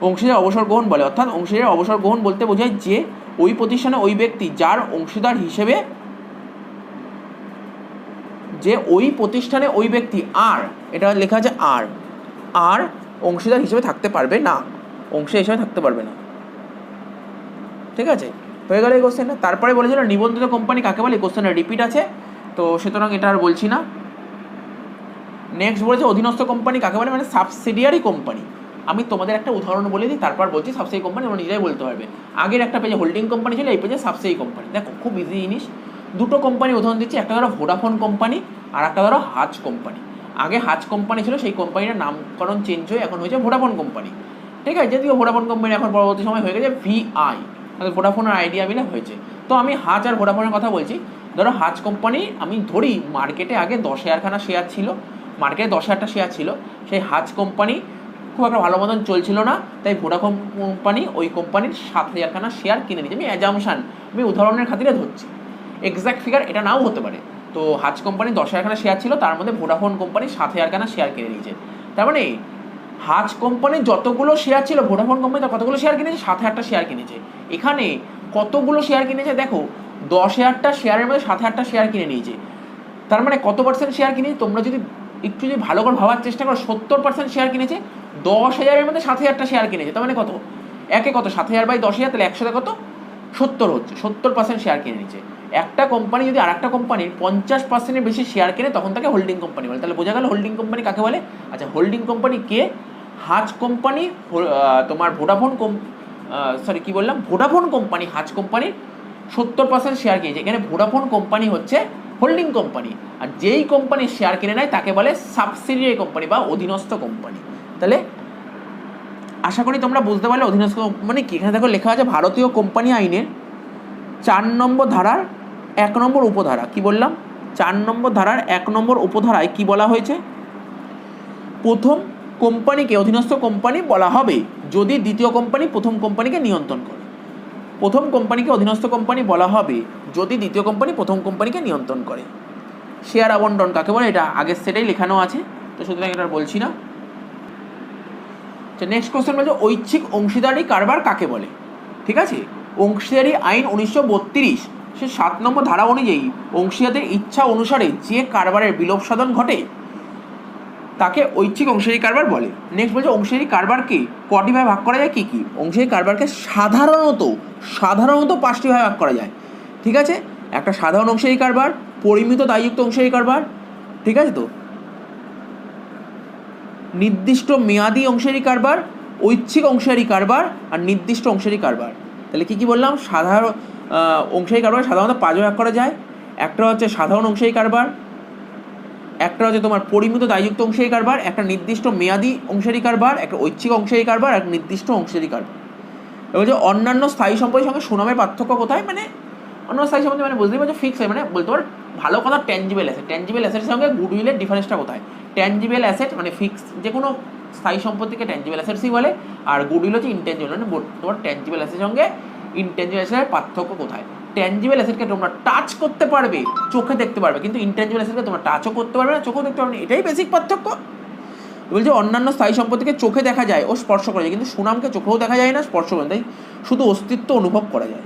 অংশীদার অবসর গ্রহণ বলে। অর্থাৎ অংশীদারের অবসর গ্রহণ বলতে বোঝায় যে ওই প্রতিষ্ঠানে ওই ব্যক্তি যার অংশীদার হিসেবে, যে ওই প্রতিষ্ঠানে ওই ব্যক্তি আর, এটা লেখা আছে আর অংশীদার হিসেবে থাকতে পারবে না, অংশীদার হিসেবে থাকতে পারবে না। ঠিক আছে, হয়ে গেল এই কোশ্চেনটা। তারপরে বলেছিল নিবন্ধিত কোম্পানি কাকে বলে, কোশ্চেনটা রিপিট আছে তো সুতরাং এটা আর বলছি না। নেক্সট বলেছে অধীনস্থ কোম্পানি কাকে বলে, মানে সাবসিডিয়ারি কোম্পানি। আমি তোমাদের একটা উদাহরণ বলে দিই, তারপর বলছি সাবসিডি কোম্পানি, তোমরা নিজেরাই বলতে পারবে। আগের একটা পেজে হোল্ডিং কোম্পানি ছিল, এই পেজে সাবসিডি কোম্পানি। দেখো খুব ইজি জিনিস, দুটো কোম্পানি উদাহরণ দিচ্ছি, একটা ধরো ভোডাফোন কোম্পানি আর একটা ধরো হাজ কোম্পানি। আগে হাজ কোম্পানি ছিল, সেই কোম্পানিটার নামকরণ চেঞ্জ হয়ে এখন হয়েছে ভোডাফোন কোম্পানি। ঠিক আছে, যদিও ভোডাফোন কোম্পানি এখন পরবর্তী সময় হয়ে গেছে VI, ভোডাফোনের আইডিয়া মিলে হয়েছে। তো আমি হাজ আর ভোডাফোনের কথা বলছি। ধরো হাজ কোম্পানি, আমি ধরি মার্কেটে আগে 10,000খানা শেয়ার ছিল, মার্কেটে 10,000টা শেয়ার ছিল। সেই হাজ কোম্পানি খুব একটা ভালো মতন চলছিল না, তাই ভোডাফোন কোম্পানি ওই কোম্পানির 7,000খানা শেয়ার কিনে নিয়েছে। আমি অ্যাজামশান, আমি উদাহরণের খাতিরে ধরছি, এক্স্যাক্ট ফিগার এটা নাও হতে পারে। তো হাজ কোম্পানি 10,000খানা শেয়ার ছিল, তার মধ্যে ভোডাফোন কোম্পানি 7,000খানা শেয়ার কিনে নিয়েছে। তার মানে হাজ কোম্পানির যতগুলো শেয়ার ছিল ভোডাফোন কোম্পানি তার কতগুলো শেয়ার কিনেছে, 7,000টা শেয়ার কিনেছে। এখানে কতগুলো শেয়ার কিনেছে দেখো, 10,000টা শেয়ারের মধ্যে 7,000টা শেয়ার কিনে নিয়েছে। তার মানে কত পার্সেন্ট শেয়ার কিনেছে, তোমরা যদি একটু যদি ভালো করে ভাবার চেষ্টা করো, 70% শেয়ার কিনেছে। 10,000-এর মধ্যে 7,000টা শেয়ার কিনেছে, তার মানে কত, একে কত 7,000 বাই 10,000, তাহলে 100 কত 70 হচ্ছে, 70% শেয়ার কিনে নিচ্ছে। একটা কোম্পানি যদি আরেকটা কোম্পানির 50%-এর বেশি শেয়ার কিনে তখন তাকে হোল্ডিং কোম্পানি বলে। তাহলে বোঝা গেল হোল্ডিং কোম্পানি কাকে বলে। আচ্ছা, হোল্ডিং কোম্পানি কে, হাজ কোম্পানি, তোমার ভোডাফোন কোম্পানি হাজ কোম্পানির 70% শেয়ার কিনেছে। এখানে ভোডাফোন কোম্পানি হচ্ছে হোল্ডিং কোম্পানি, আর যেই কোম্পানি শেয়ার কিনে নেয় তাকে বলে সাবসিডিয়ারি কোম্পানি বা অধীনস্থ কোম্পানি। তাহলে আশা করি তোমরা বুঝতে পারলে অধীনস্থ কোম্পানি কি। এখানে দেখো লেখা আছে ভারতীয় কোম্পানি আইনের 4 নম্বর ধারার 1 নম্বর উপধারা। কি বললাম, 4 নম্বর ধারার 1 নম্বর উপধারায় কি বলা হয়েছে, প্রথম কোম্পানিকে অধীনস্থ কোম্পানি বলা হবে যদি দ্বিতীয় কোম্পানি প্রথম কোম্পানিকে নিয়ন্ত্রণ করে। প্রথম কোম্পানিকে অধীনস্থ কোম্পানি বলা হবে যদি দ্বিতীয় কোম্পানি প্রথম কোম্পানিকে নিয়ন্ত্রণ করে। শেয়ার আবন্টন কাকে বলে, এটা আগের সেটাই লেখানো আছে, তো সুতরাং এটা বলছি না। নেক্সট কোশ্চেন বলছে ঐচ্ছিক অংশীদারি কারবার কাকে বলে। ঠিক আছে, অংশীদারি আইন 1932 সে 7 নম্বর ধারা অনুযায়ী অংশীদারদের ইচ্ছা অনুসারে যে কারবারের বিলোপ সাধন ঘটে তাকে ঐচ্ছিক অংশীদারি কারবার বলে। নেক্সট বলছে অংশীদারি কারবারকে কটি ভাগে ভাগ করা যায়, কী কী? অংশীদারি কারবারকে সাধারণত 5টি ভাগে ভাগ করা যায়। ঠিক আছে, একটা সাধারণ অংশীদারি কারবার, পরিমিত দায়যুক্ত অংশীদারি কারবার, ঠিক আছে তো, নির্দিষ্ট মেয়াদি অংশীদারি কারবার, ঐচ্ছিক অংশীদারি কারবার আর নির্দিষ্ট অংশীদারি কারবার। তাহলে কী কী বললাম? সাধারণ অংশীদারি কারবার সাধারণত 5 ভাগ করা যায়। একটা হচ্ছে সাধারণ অংশীদারি কারবার, একটা হচ্ছে তোমার পরিমিত দায়যুক্ত অংশীদারি কারবার, একটা নির্দিষ্ট মেয়াদি অংশীদারি কারবার, একটা ঐচ্ছিক অংশীদারি কারবার, এক নির্দিষ্ট অংশীদারি কারবার। এবার যে অন্যান্য স্থায়ী সম্পদের সঙ্গে সুনামের পার্থক্য কোথায়? মানে অন্যান্য স্থায়ী সম্পত্তি মানে বুঝতেই পারছো ফিক্স হয়, মানে বলতে পারো ভালো কথা ট্যাঞ্জিবল অ্যাসেট। ট্যাঞ্জিবল অ্যাসেটের সঙ্গে গুডউইলের ডিফারেন্সটা কোথায়? ট্যাঞ্জিবল অ্যাসেট মানে ফিক্স, যে কোনো স্থায়ী সম্পত্তিকে ট্যাঞ্জিবল অ্যাসেটসই বলে, আর গুডউইল হচ্ছে ইনট্যাঞ্জিবল, মানে তোমার ট্যাঞ্জিবল অ্যাসেটের সঙ্গে ইনট্যাঞ্জিবল অ্যাসেটের পার্থক্য কোথায়? ট্যাঞ্জিবল অ্যাসেটকে তোমরা টাচ করতে পারবে, চোখে দেখতে পারবে, কিন্তু ইনট্যাঞ্জিবল অ্যাসেটকে তোমরা টাচও করতে পারবে না, চোখেও দেখতে পারবে না। এটাই বেসিক পার্থক্য। বলছে অন্যান্য স্থায়ী সম্পত্তিকে চোখে দেখা যায় ও স্পর্শ করা যায়, কিন্তু সুনামকে চোখেও দেখা যায় না, স্পর্শ করা যায়, শুধু অস্তিত্ব অনুভব করা যায়।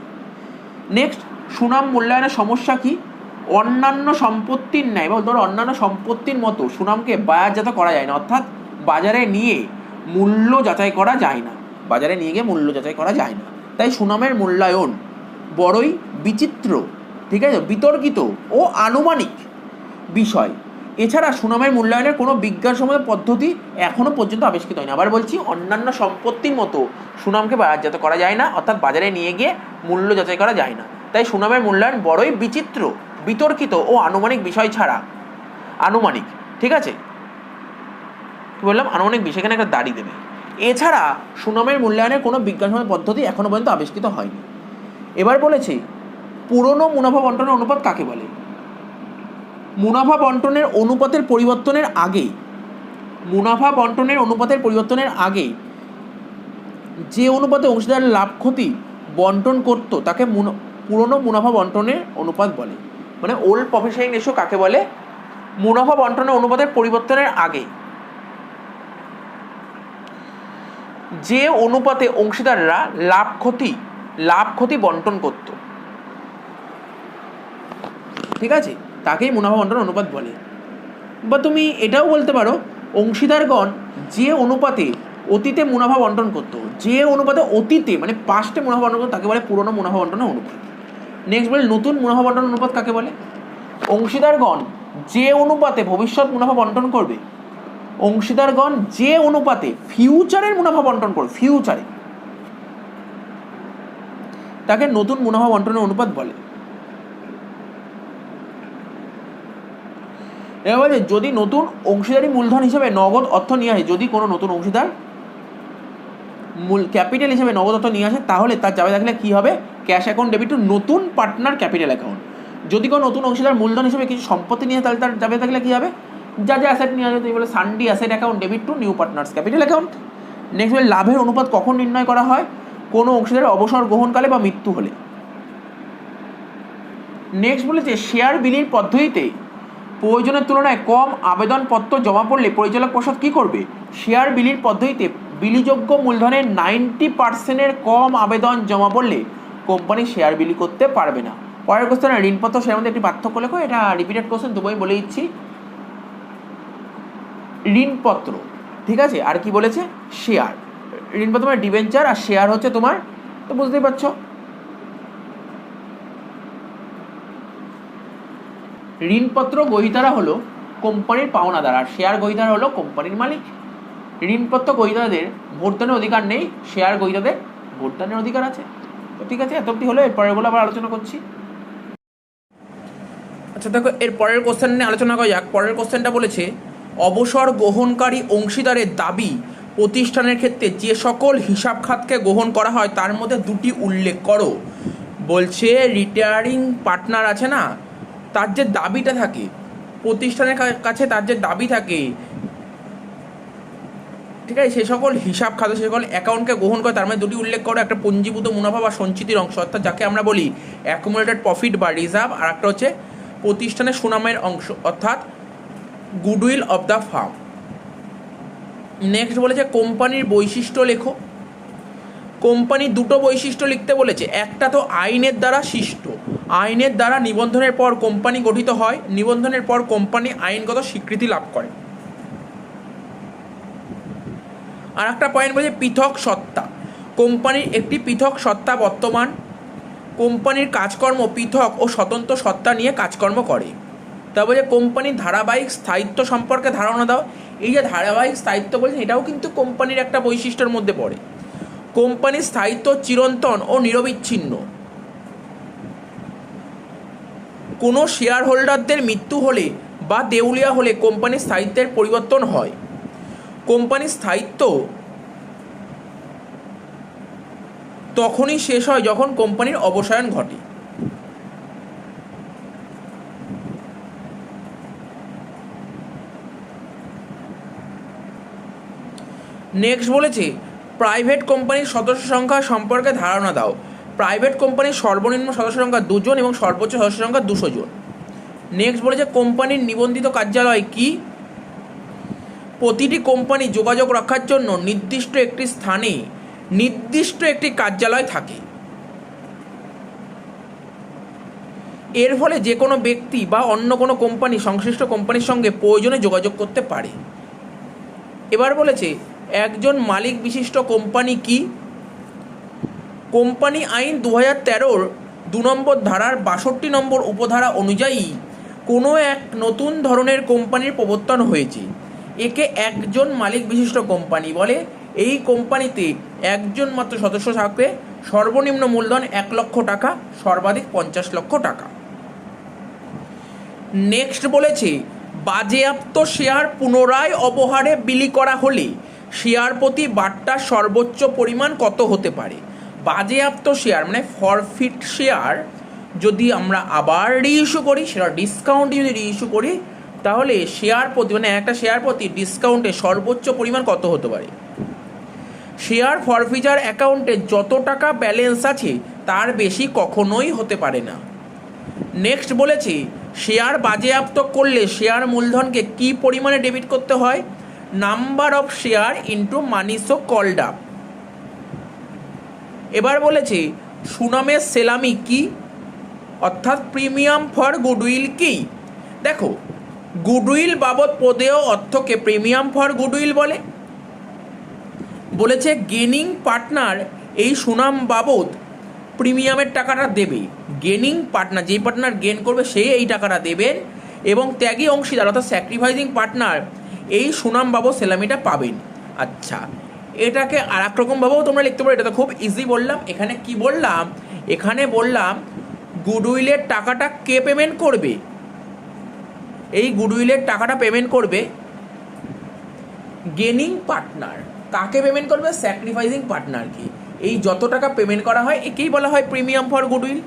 নেক্সট, সুনাম মূল্যায়নের সমস্যা কি? অন্যান্য সম্পত্তির ন্যায় বা ধরো অন্যান্য সম্পত্তির মতো সুনামকে বাজারজাত করা যায় না, অর্থাৎ বাজারে নিয়ে মূল্য যাচাই করা যায় না, বাজারে নিয়ে গিয়ে মূল্য যাচাই করা যায় না। তাই সুনামের মূল্যায়ন বড়ই বিচিত্র, ঠিক আছে, বিতর্কিত ও আনুমানিক বিষয়। এছাড়া সুনামের মূল্যায়নের কোনো বিজ্ঞানসম্মত পদ্ধতি এখনও পর্যন্ত আবিষ্কৃত হয়নি। আবার বলছি, অন্যান্য সম্পত্তির মতো সুনামকে বাজারজাত করা যায় না, অর্থাৎ বাজারে নিয়ে গিয়ে মূল্য যাচাই করা যায় না। তাই সুনামের মূল্যায়ন বড়ই বিচিত্র, বিতর্কিত ও আনুমানিক বিষয় ছাড়া, আনুমানিক, ঠিক আছে, কি বললাম? আনুমানিক বিষয়, এখানে একটা দাড়ি দেবে। এছাড়া সুনামের মূল্যায়নের কোনো বিজ্ঞানসম্মত পদ্ধতি এখনও পর্যন্ত আবিষ্কৃত হয়নি। এবার বলেছি পুরনো মুনাফা বন্টনের অনুপাত কাকে বলে? মুনাফা বন্টনের অনুপাতের পরিবর্তনের আগে, মুনাফা বন্টনের অনুপাতের পরিবর্তনের আগে যে অনুপাতে অংশীদার লাভ ক্ষতি বন্টন করত তাকে পুরনো মুনাফা বন্টনের অনুপাত বলে। মানে ওল্ড প্রফিট শেয়ারিং রেশিও কাকে বলে? মুনাফা বন্টনের অনুপাতের পরিবর্তনের আগে যে অনুপাতে অংশীদাররা লাভ ক্ষতি বন্টন করত, ঠিক আছে, তাকেই মুনাফা বন্টন অনুপাত বলে। বা তুমি এটাও বলতে পারো অংশীদারগণ যে অনুপাতে অতীতে মুনাফা বন্টন করতো, যে অনুপাতে অতীতে মানে পাস্টে মুনাফা বন্টন করতো তাকে বলে পুরনো মুনাফা বন্টনের অনুপাত। নেক্সট বলে নতুন মুনাফা বন্টন অনুপাত কাকে বলে? অংশীদারগণ যে অনুপাতে ভবিষ্যৎ মুনাফা বন্টন করবে, অংশীদারগণ যে অনুপাতে ফিউচারের মুনাফা বন্টন করবে, ফিউচারে, তাকে নতুন মুনাফা বন্টনের অনুপাত বলে। এবার বলছে যদি নতুন অংশীদারি মূলধন হিসেবে নগদ অর্থ নিয়ে আসে, যদি কোনো নতুন অংশীদার ক্যাপিটাল হিসেবে নগদ অর্থ নিয়ে আসে, তাহলে তার যাবে থাকলে কী হবে? ক্যাশ অ্যাকাউন্ট ডেবিট টু নতুন পার্টনার ক্যাপিটাল অ্যাকাউন্ট। যদি কোনো নতুন অংশীদার মূলধন হিসেবে কিছু সম্পত্তি নিয়ে তাহলে তার যাবে থাকলে কী হবে? যা যা অ্যাসেট নিয়ে আসবে, তুমি বলে sundry asset account debit to new partners capital account. Next বলে লাভের অনুপাত কখন নির্ণয় করা হয়? কোনো অংশীদারের অবসর গ্রহণকালে বা মৃত্যু হলে। নেক্সট বলেছে শেয়ার বিলির পদ্ধতিতে প্রয়োজনের তুলনায় কম আবেদনপত্র জমা পড়লে পরিচালক পর্ষদ কী করবে? শেয়ার বিলির পদ্ধতিতে বিলিযোগ্য মূলধনের 90% কম আবেদন জমা পড়লে কোম্পানি শেয়ার বিলি করতে পারবে না। পরের কোশ্চেন ঋণপত্র শেয়ারের মধ্যে একটি পার্থক্য লেখো। এটা রিপিটেড কোশ্চেন, তবু আমি বলে দিচ্ছি। ঋণপত্র, ঠিক আছে, আর কি বলেছে? শেয়ার। ঋণপত্র মানে ডিবেঞ্চার, আর শেয়ার হচ্ছে তোমার, তো বুঝতেই পারছো। ঋণপত্র গ্রহীতারা হলো কোম্পানির পাওনাদার, আর শেয়ার গ্রহীতারা হলো কোম্পানির মালিক। ঋণপত্র গ্রহীতাদের ভোটদানের অধিকার নেই, শেয়ার গ্রহীতাদের ভোটদানের অধিকার আছে। তো ঠিক আছে, এত অবধি হলো। এর পরেরগুলো আবার আলোচনা করছি। আচ্ছা দেখো, এর পরের কোশ্চেন নিয়ে আলোচনা করা যাক। পরের কোশ্চেনটা বলেছে অবসর গ্রহণকারী অংশীদারের দাবি প্রতিষ্ঠানের ক্ষেত্রে যে সকল হিসাব খাতকে গ্রহণ করা হয় তার মধ্যে দুটি উল্লেখ করো। বলছে রিটায়ারিং পার্টনার আছে না, তার যে দাবিটা থাকে প্রতিষ্ঠানের কাছে, তার যে দাবি থাকে, ঠিক আছে, সে সকল হিসাব খাত, সে সকল অ্যাকাউন্টকে গ্রহণ করে তার মধ্যে দুটি উল্লেখ করো। একটা পঞ্জীভূত মুনাফা বা সঞ্চিতির অংশ, অর্থাৎ যাকে আমরা বলি অ্যাকুমুলেটেড প্রফিট বা রিজার্ভ, আর একটা হচ্ছে প্রতিষ্ঠানের সুনামের অংশ, অর্থাৎ goodwill of the farm. Next বলেছে কোম্পানির বৈশিষ্ট্য লেখো। কোম্পানির দুটো বৈশিষ্ট্য লিখতে বলেছে। একটা তো আইনের দ্বারা সৃষ্ট, আইনের দ্বারা নিবন্ধনের পর কোম্পানি গঠিত হয়, নিবন্ধনের পর কোম্পানি আইনগত স্বীকৃতি লাভ করে। আর একটা পয়েন্ট বলছে পৃথক সত্তা। কোম্পানির একটি পৃথক সত্তা বর্তমান কোম্পানির কাজকর্ম পৃথক ও স্বতন্ত্র সত্তা নিয়ে কাজকর্ম করে। তারপরে কোম্পানির ধারাবাহিক স্থায়িত্ব সম্পর্কে ধারণা দাও। এই যে ধারাবাহিক স্থায়িত্ব বলছেন, এটাও কিন্তু কোম্পানির একটা বৈশিষ্ট্যের মধ্যে পড়ে। কোম্পানির স্থায়িত্ব চিরন্তন ও নিরবিচ্ছিন্ন। কোনো শেয়ার হোল্ডারদের মৃত্যু হলে বা দেউলিয়া হলে কোম্পানির স্থায়িত্বের পরিবর্তন হয়। কোম্পানির স্থায়িত্ব তখনই শেষ হয় যখন কোম্পানির অবসায়ন ঘটে। নেক্সট বলেছে প্রাইভেট কোম্পানির সদস্য সংখ্যা সম্পর্কে ধারণা দাও। প্রাইভেট কোম্পানির সর্বনিম্ন সদস্য সংখ্যা 2 জন এবং সর্বোচ্চ সদস্য সংখ্যা 200 জন। নেক্সট বলেছে কোম্পানির নিবন্ধিত কার্যালয় কি? প্রতিটি কোম্পানি যোগাযোগ রক্ষার জন্য নির্দিষ্ট একটি স্থানে নির্দিষ্ট একটি কার্যালয় থাকে। এর ফলে যে কোনো ব্যক্তি বা অন্য কোনো কোম্পানি সংশ্লিষ্ট কোম্পানির সঙ্গে প্রয়োজনে যোগাযোগ করতে পারে। এবার বলেছে একজন মালিক বিশিষ্ট কোম্পানি কি? কোম্পানি আইন 2013 2 নম্বর ধারার 62 নম্বর উপধারা অনুযায়ী কোনো এক নতুন ধরনের কোম্পানির প্রবর্তন হয়েছে। একে একজন মালিক বিশিষ্ট কোম্পানি বলে। এই কোম্পানিতে একজন মাত্র সদস্য থাকবে। সর্বনিম্ন মূলধন 1 লক্ষ টাকা, সর্বাধিক 50 লক্ষ টাকা। নেক্সট বলেছে বাজেয়াপ্ত শেয়ার পুনরায় অবহারে বিলি করা হলে শেয়ার প্রতি বার্তার সর্বোচ্চ পরিমাণ কত হতে পারে? বাজেয়াপ্ত শেয়ার মানে ফরফিট শেয়ার যদি আমরা আবার রিইস্যু করি, সেটা ডিসকাউন্ট যদি রিইস্যু করি, তাহলে শেয়ার প্রতি মানে একটা শেয়ার প্রতি ডিসকাউন্টে সর্বোচ্চ পরিমাণ কত হতে পারে? শেয়ার ফরফিচার অ্যাকাউন্টে যত টাকা ব্যালেন্স আছে তার বেশি কখনোই হতে পারে না। নেক্সট বলেছি শেয়ার বাজেয়াপ্ত করলে শেয়ার মূলধনকে কি পরিমাণে ডেবিট করতে হয়? Number of share into money so called up. এবার বলেছি সুনামের সেলামি কি, অর্থাৎ প্রিমিয়াম ফর গুডউইল কি? দেখো, গুডউইল বাবদ প্রদেয় অর্থকে প্রিমিয়াম ফর গুডউইল বলে। বলেছে গেনিং পার্টনার এই সুনাম বাবদ প্রিমিয়ামের টাকাটা দেবে। গেনিং পার্টনার, যেই পার্টনার গেন করবে সেই এই টাকাটা দেবেন, এবং ত্যাগী অংশীদার অর্থাৎ স্যাক্রিফাইসিং পার্টনার এই সুনাম বাবদ সেলামিটা পাবেন। আচ্ছা, এটাকে আর এক রকমভাবেও তোমরা লিখতে পারো। এটা তো খুব ইজি বললাম। এখানে কি বললাম? এখানে বললাম গুডউইলের টাকাটা কে পেমেন্ট করবে? এই গুডউইলের টাকাটা পেমেন্ট করবে গেনিং পার্টনার। কাকে পেমেন্ট করবে? স্যাক্রিফাইসিং পার্টনারকে। এই যত টাকা পেমেন্ট করা হয় একেই বলা হয় প্রিমিয়াম ফর গুডউইল।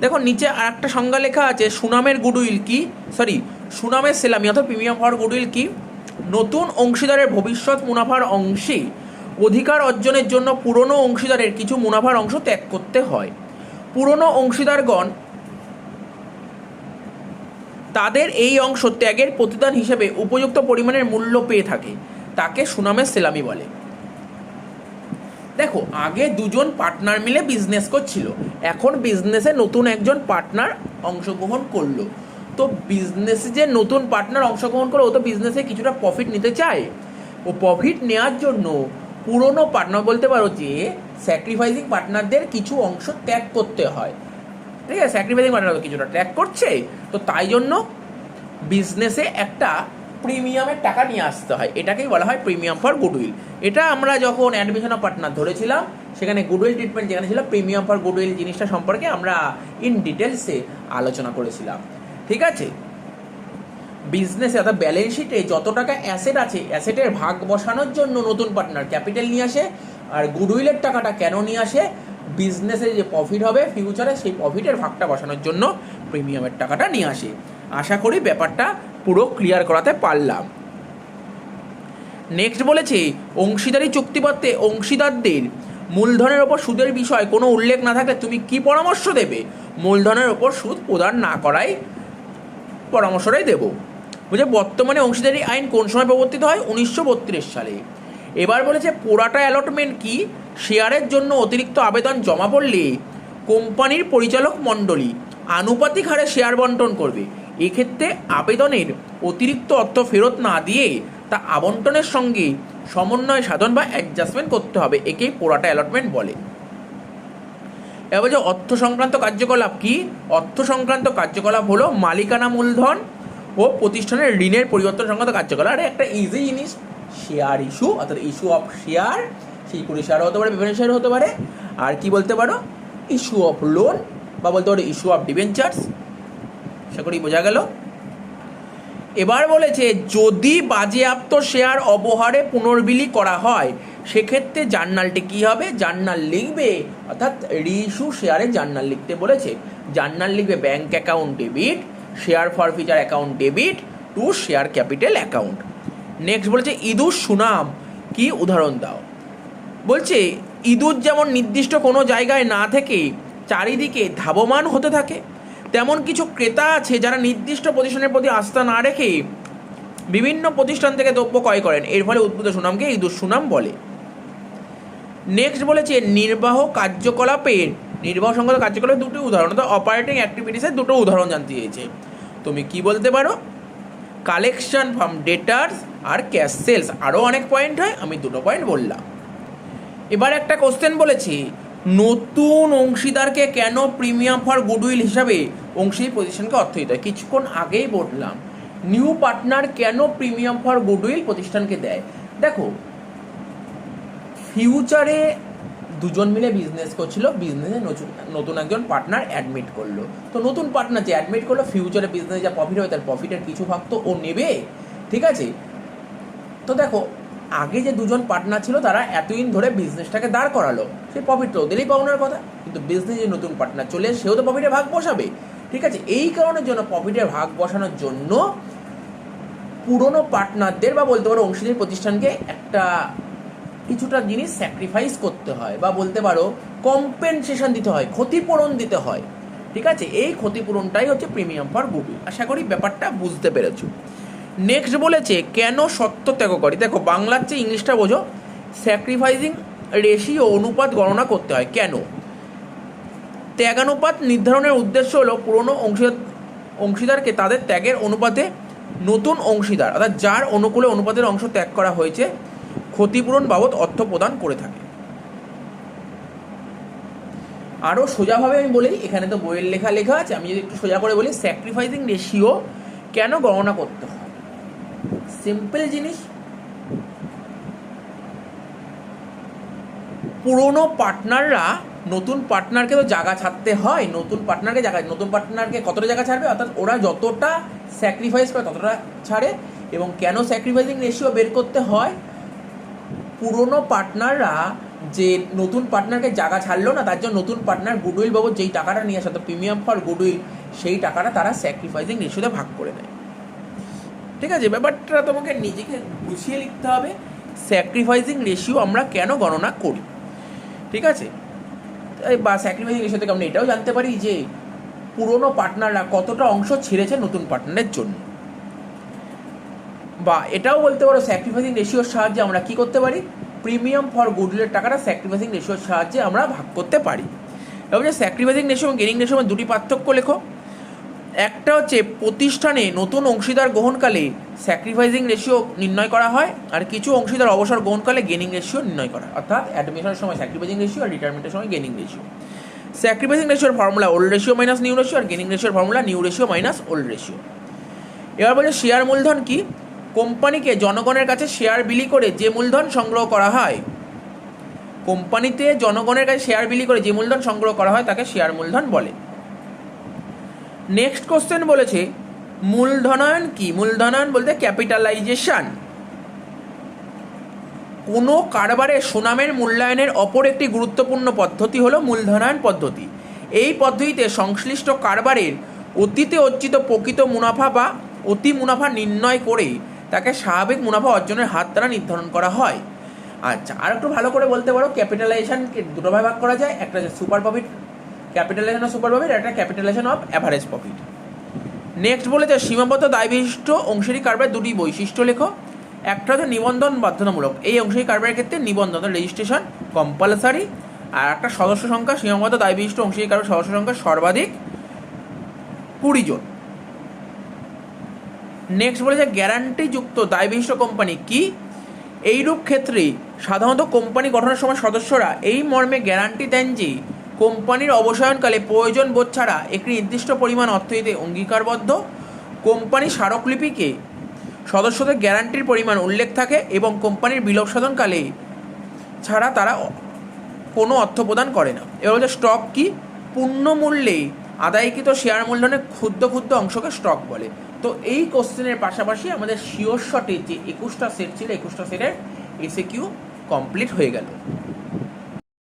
দেখো নিচে আর একটা সংজ্ঞা লেখা আছে, সুনামের গুডউইল কি, সুনামের সেলামি অর্থাৎ প্রিমিয়াম ফর গুডউইল কি? নতুন অংশীদারের ভবিষ্যৎ মুনাফার অংশে অধিকার অর্জনের জন্য পুরনো অংশীদারের কিছু মুনাফার অংশ ত্যাগ করতে হয়। পুরনো অংশীদারগণ তাদের এই অংশ ত্যাগের প্রতিদান হিসেবে উপযুক্ত পরিমাণের মূল্য পেয়ে থাকে, তাকে সুনামের সেলামি বলে। দেখো, আগে দুজন পার্টনার মিলে বিজনেস করছিল, এখন বিজনেসে নতুন একজন পার্টনার অংশগ্রহণ করলো। তো বিজনেসে যে নতুন পার্টনার অংশগ্রহণ করলো, ও তো বিজনেসে কিছুটা প্রফিট নিতে চায়। ও প্রফিট নেওয়ার জন্য পুরনো পার্টনার বলতে পারো যে স্যাক্রিফাইসিং পার্টনারদের কিছু অংশ ত্যাগ করতে হয়। ঠিক আছে, স্যাক্রিফাইসিং পার্টনার কিছুটা ত্যাগ করছে, তো তাই জন্য বিজনেসে একটা প্রিমিয়ামের টাকা নিয়ে আসতে হয়। এটাকেই বলা হয় প্রিমিয়াম ফর গুডউইল। এটা আমরা যখন অ্যাডমিশন অফ পার্টনার ধরেছিলাম, সেখানে গুডউইল ট্রিটমেন্ট যেখানে ছিল, প্রিমিয়াম ফর গুডউইল জিনিসটা সম্পর্কে আমরা ইন ডিটেলসে আলোচনা করেছিলাম। ঠিক আছে, বিজনেসে অর্থাৎ ব্যালেন্স শিটে যত টাকা অ্যাসেট আছে, অ্যাসেটের ভাগ বসানোর জন্য নতুন পার্টনার ক্যাপিটাল নিয়ে আসে। আর গুডউইলের টাকাটা কেন নিয়ে আসে? বিজনেসে যে প্রফিট হবে ফিউচারে, সেই প্রফিটের ভাগটা বসানোর জন্য প্রিমিয়ামের টাকাটা নিয়ে আসে। আশা করি ব্যাপারটা পুরো ক্লিয়ার করাতে পারলাম। নেক্সট বলেছে অংশীদারি চুক্তিপত্রে অংশীদারদের মূলধনের ওপর সুদের বিষয় কোনো উল্লেখ না থাকলে তুমি কি পরামর্শ দেবে? মূলধনের ওপর সুদ প্রদান না করাই পরামর্শটাই দেব। বুঝে, বর্তমানে অংশীদারি আইন কোন সময় প্রবর্তিত হয়? 1932 সালে। এবার বলেছে পোরাটা অ্যালটমেন্ট কি? শেয়ারের জন্য অতিরিক্ত আবেদন জমা পড়লে কোম্পানির পরিচালক মণ্ডলী আনুপাতিক হারে শেয়ার বন্টন করবে। এক্ষেত্রে আবেদনের অতিরিক্ত অর্থ ফেরত না দিয়ে তা আবন্টনের সঙ্গে সমন্বয় সাধন বা অ্যাডজাস্টমেন্ট করতে হবে, একেই প্রোরাটা অ্যালটমেন্ট বলে। এবার যে অর্থ সংক্রান্ত কার্যকলাপ কি? অর্থ সংক্রান্ত কার্যকলাপ হলো মালিকানা মূলধন ও প্রতিষ্ঠানের ঋণের পরিবর্তন সংক্রান্ত কার্যকলাপ। আর একটা ইজি জিনিস, শেয়ার ইস্যু, অর্থাৎ ইস্যু অফ শেয়ার, সেই করে শেয়ার হতে পারে, বিভিন্ন শেয়ার হতে পারে। আর কি বলতে পারো, ইস্যু অফ লোন বা বলতে পারো ইস্যু অফ ডিবেঞ্চার্স। আশা করি বোঝা গেল। এবার বলেছে যদি বাজেয়াপ্ত শেয়ার অবহারে পুনর্বিলি করা হয় সেক্ষেত্রে জার্নালটি কি হবে? জার্নাল লিখবে, অর্থাৎ রিইস্যু শেয়ারে জার্নাল লিখতে বলেছে। জার্নাল লিখবে bank account debit, share forfeiture account debit to share capital account. Next বলেছে ইদুর সুনাম কি? উদাহরণ দাও। বলছে ইঁদুর যেমন নির্দিষ্ট কোনো জায়গায় না থেকে চারিদিকে ধাবমান হতে থাকে, তেমন কিছু ক্রেতা আছে যারা নির্দিষ্ট প্রতিষ্ঠানের প্রতি আস্থা না রেখে বিভিন্ন প্রতিষ্ঠান থেকে দ্রব্য ক্রয় করেন, এর ফলে উদ্ভূত সুনামকে ইঁদুর সুনাম বলে। নেক্সট বলেছে নির্বাহ কার্যকলাপের, নির্বাহ সংক্রান্ত কার্যকলাপের দুটো উদাহরণ, অর্থাৎ অপারেটিং অ্যাক্টিভিটিসের দুটো উদাহরণ জানতে চেয়েছে। তুমি কি বলতে পারো? কালেকশন ফ্রম ডেটার্স আর ক্যাশ সেলস। আরও অনেক পয়েন্ট হয়, আমি দুটো পয়েন্ট বললাম। এবার একটা কোশ্চেন বলেছি, নতুন অংশীদারকে কেন প্রিমিয়াম ফর গুডউইল হিসাবে অংশী প্রতিষ্ঠানকে অর্থ দিতে হয়? কিছুক্ষণ আগেই বললাম নিউ পার্টনার কেন প্রিমিয়াম ফর গুডউইল প্রতিষ্ঠানকে দেয়। দেখো, ফিউচারে দুজন মিলে বিজনেস করছিল, বিজনেসে নতুন একজন পার্টনার অ্যাডমিট করলো, তো নতুন পার্টনার যে অ্যাডমিট করলো ফিউচারে বিজনেসে যা প্রফিট হবে তার প্রফিটের কিছু ভাগ তো ও নেবে, ঠিক আছে? তো দেখো, আগে যে দুজন পার্টনার ছিল তারা এতদিন ধরে বিজনেসটাকে দাঁড় করালো, সেই প্রফিট তো ওদেরই পাওয়ার কথা, কিন্তু বিজনেসে নতুন পার্টনার চলে সেও তো প্রফিটের ভাগ বসাবে, ঠিক আছে? এই কারণের জন্য প্রফিটের ভাগ বসানোর জন্য পুরনো পার্টনারদের বা বলতে পারো অংশীদার প্রতিষ্ঠানকে একটা কিছুটা জিনিস স্যাক্রিফাইস করতে হয় বা বলতে পারো কম্পেনসেশন দিতে হয়, ক্ষতিপূরণ দিতে হয়, ঠিক আছে? এই ক্ষতিপূরণটাই হচ্ছে প্রিমিয়াম ফর গুডউইল। আশা করি ব্যাপারটা বুঝতে পেরেছো। নেক্সট বলেছে কেন সত্য ত্যাগ করে। দেখো, বাংলার চেয়ে ইংলিশটা বোঝো। স্যাক্রিফাইসিং রেশিও অনুপাত গণনা করতে হয় কেন? ত্যাগানুপাত নির্ধারণের উদ্দেশ্য হলো পুরনো অংশীদারকে তাদের ত্যাগের অনুপাতে নতুন অংশীদার, অর্থাৎ যার অনুকূলে অনুপাতের অংশ ত্যাগ করা হয়েছে ক্ষতিপূরণ বাবদ অর্থ প্রদান করে থাকে। আরও সোজাভাবে আমি বলি, এখানে তো বইয়ের লেখা আছে, আমি যদি একটু সোজা করে বলি, স্যাক্রিফাইসিং রেশিও কেন গণনা করতে হয়? সিম্পল জিনিস, পুরনো পার্টনাররা নতুন পার্টনারকে তো জায়গা ছাড়তে হয়, নতুন পার্টনারকে কতটা জায়গা ছাড়বে, অর্থাৎ ওরা যতটা স্যাক্রিফাইস করে ততটা ছাড়ে। এবং কেন স্যাক্রিফাইসিং রেশিও বের করতে হয়? পুরনো পার্টনাররা যে নতুন পার্টনারকে জায়গা ছাড়লো না, তার জন্য নতুন পার্টনার গুডউইল বাবদ যেই টাকাটা নিয়ে আসে, প্রিমিয়াম ফর গুডউইল, সেই টাকাটা তারা স্যাক্রিফাইসিং রেশিওতে ভাগ করে নেয়, ঠিক আছে? ব্যাপারটা তোমাকে নিজেকে গুছিয়ে লিখতে হবে। স্যাক্রিফাইসিং রেশিও আমরা কেন গণনা করি, ঠিক আছে? বা স্যাক্রিফাইসিং রেশিও থেকে আমরা এটাও জানতে পারি যে পুরনো পার্টনাররা কতটা অংশ ছেড়েছে নতুন পার্টনারের জন্য। বা এটাও বলতে পারো স্যাক্রিফাইসিং রেশিওর সাহায্যে আমরা কি করতে পারি? প্রিমিয়াম ফর গুডউইলের টাকাটা স্যাক্রিফাইসিং রেশিওর সাহায্যে আমরা ভাগ করতে পারি। এবং যে স্যাক্রিফাইসিং রেশিও এবং গেনিং রেশিও দুটি পার্থক্য লেখো। একটা হচ্ছে প্রতিষ্ঠানে নতুন অংশীদার গ্রহণকালে স্যাক্রিফাইসিং রেশিও নির্ণয় করা হয়, আর কিছু অংশীদার অবসর গ্রহণকালে গেনিং রেশিও নির্ণয় করা, অর্থাৎ অ্যাডমিশনের সময় স্যাক্রিফাইসিং রেশিও আর রিটায়ারমেন্টের সময় গেনিং রেশিও। স্যাক্রিফাইসিং রেশিওর formula old ratio minus new ratio, আর গেনিং রেশিওর formula new ratio minus old ratio. এবার বলছে শেয়ার মূলধন কি? কোম্পানিকে জনগণের কাছে শেয়ার বিলি করে যে মূলধন সংগ্রহ করা হয়, কোম্পানিতে জনগণের কাছে শেয়ার বিলি করে যে মূলধন সংগ্রহ করা হয় তাকে শেয়ার মূলধন বলে। নেক্সট কোশ্চেন বলেছে মূলধনায়ন কি? মূলধনায়ন বলতে ক্যাপিটালাইজেশন। কোনো কারবারের সুনামের মূল্যায়নের অপর একটি গুরুত্বপূর্ণ পদ্ধতি হলো মূলধনায়ন পদ্ধতি। এই পদ্ধতিতে সংশ্লিষ্ট কারবারের অতীতে অর্জিত প্রকৃত মুনাফা বা অতি মুনাফা নির্ণয় করে তাকে স্বাভাবিক মুনাফা অর্জনের হার দ্বারা নির্ধারণ করা হয়। আচ্ছা, আর একটু ভালো করে বলতে পারো, ক্যাপিটালাইজেশনকে দুটো ভাগে ভাগ করা যায়, একটা super profit, capitalization of super profit, একটা capitalization of average profit. Next বলেছে সীমাবদ্ধ দায়বিশিষ্ট অংশীদারি কারবারের দুটি বৈশিষ্ট্য লেখো। একটা হচ্ছে নিবন্ধন বাধ্যতামূলক, এই অংশীদারি কারবারের ক্ষেত্রে নিবন্ধন রেজিস্ট্রেশন কম্পালসারি। আর একটা সদস্য সংখ্যা, সীমাবদ্ধ দায়বিশিষ্ট অংশীদারি কারবারের সদস্য সংখ্যা সর্বাধিক 20 জন। নেক্সট বলেছে গ্যারান্টিযুক্ত দায়বিশিষ্ট কোম্পানি কি? এইরূপ ক্ষেত্রে সাধারণত কোম্পানি গঠনের সময় সদস্যরা এই মর্মে গ্যারান্টি দেন যে কোম্পানির অবসায়নকালে প্রয়োজন বোধ ছাড়া একটি নির্দিষ্ট পরিমাণ অর্থ দিতে অঙ্গীকারবদ্ধ। কোম্পানি স্মারকলিপিকে সদস্যদের গ্যারান্টির পরিমাণ উল্লেখ থাকে এবং কোম্পানির বিলোপ সাধনকালে ছাড়া তারা কোনো অর্থ প্রদান করে না। এবার বলছে স্টক কি? পূর্ণমূল্যে আদায়কৃত শেয়ার মূলধনের ক্ষুদ্র ক্ষুদ্র অংশকে স্টক বলে। তো এই কোশ্চেনের পাশাপাশি আমাদের শিওর শটের যে 21টা সেট ছিল 21টা সেটের এসএকিউ কমপ্লিট হয়ে গেল।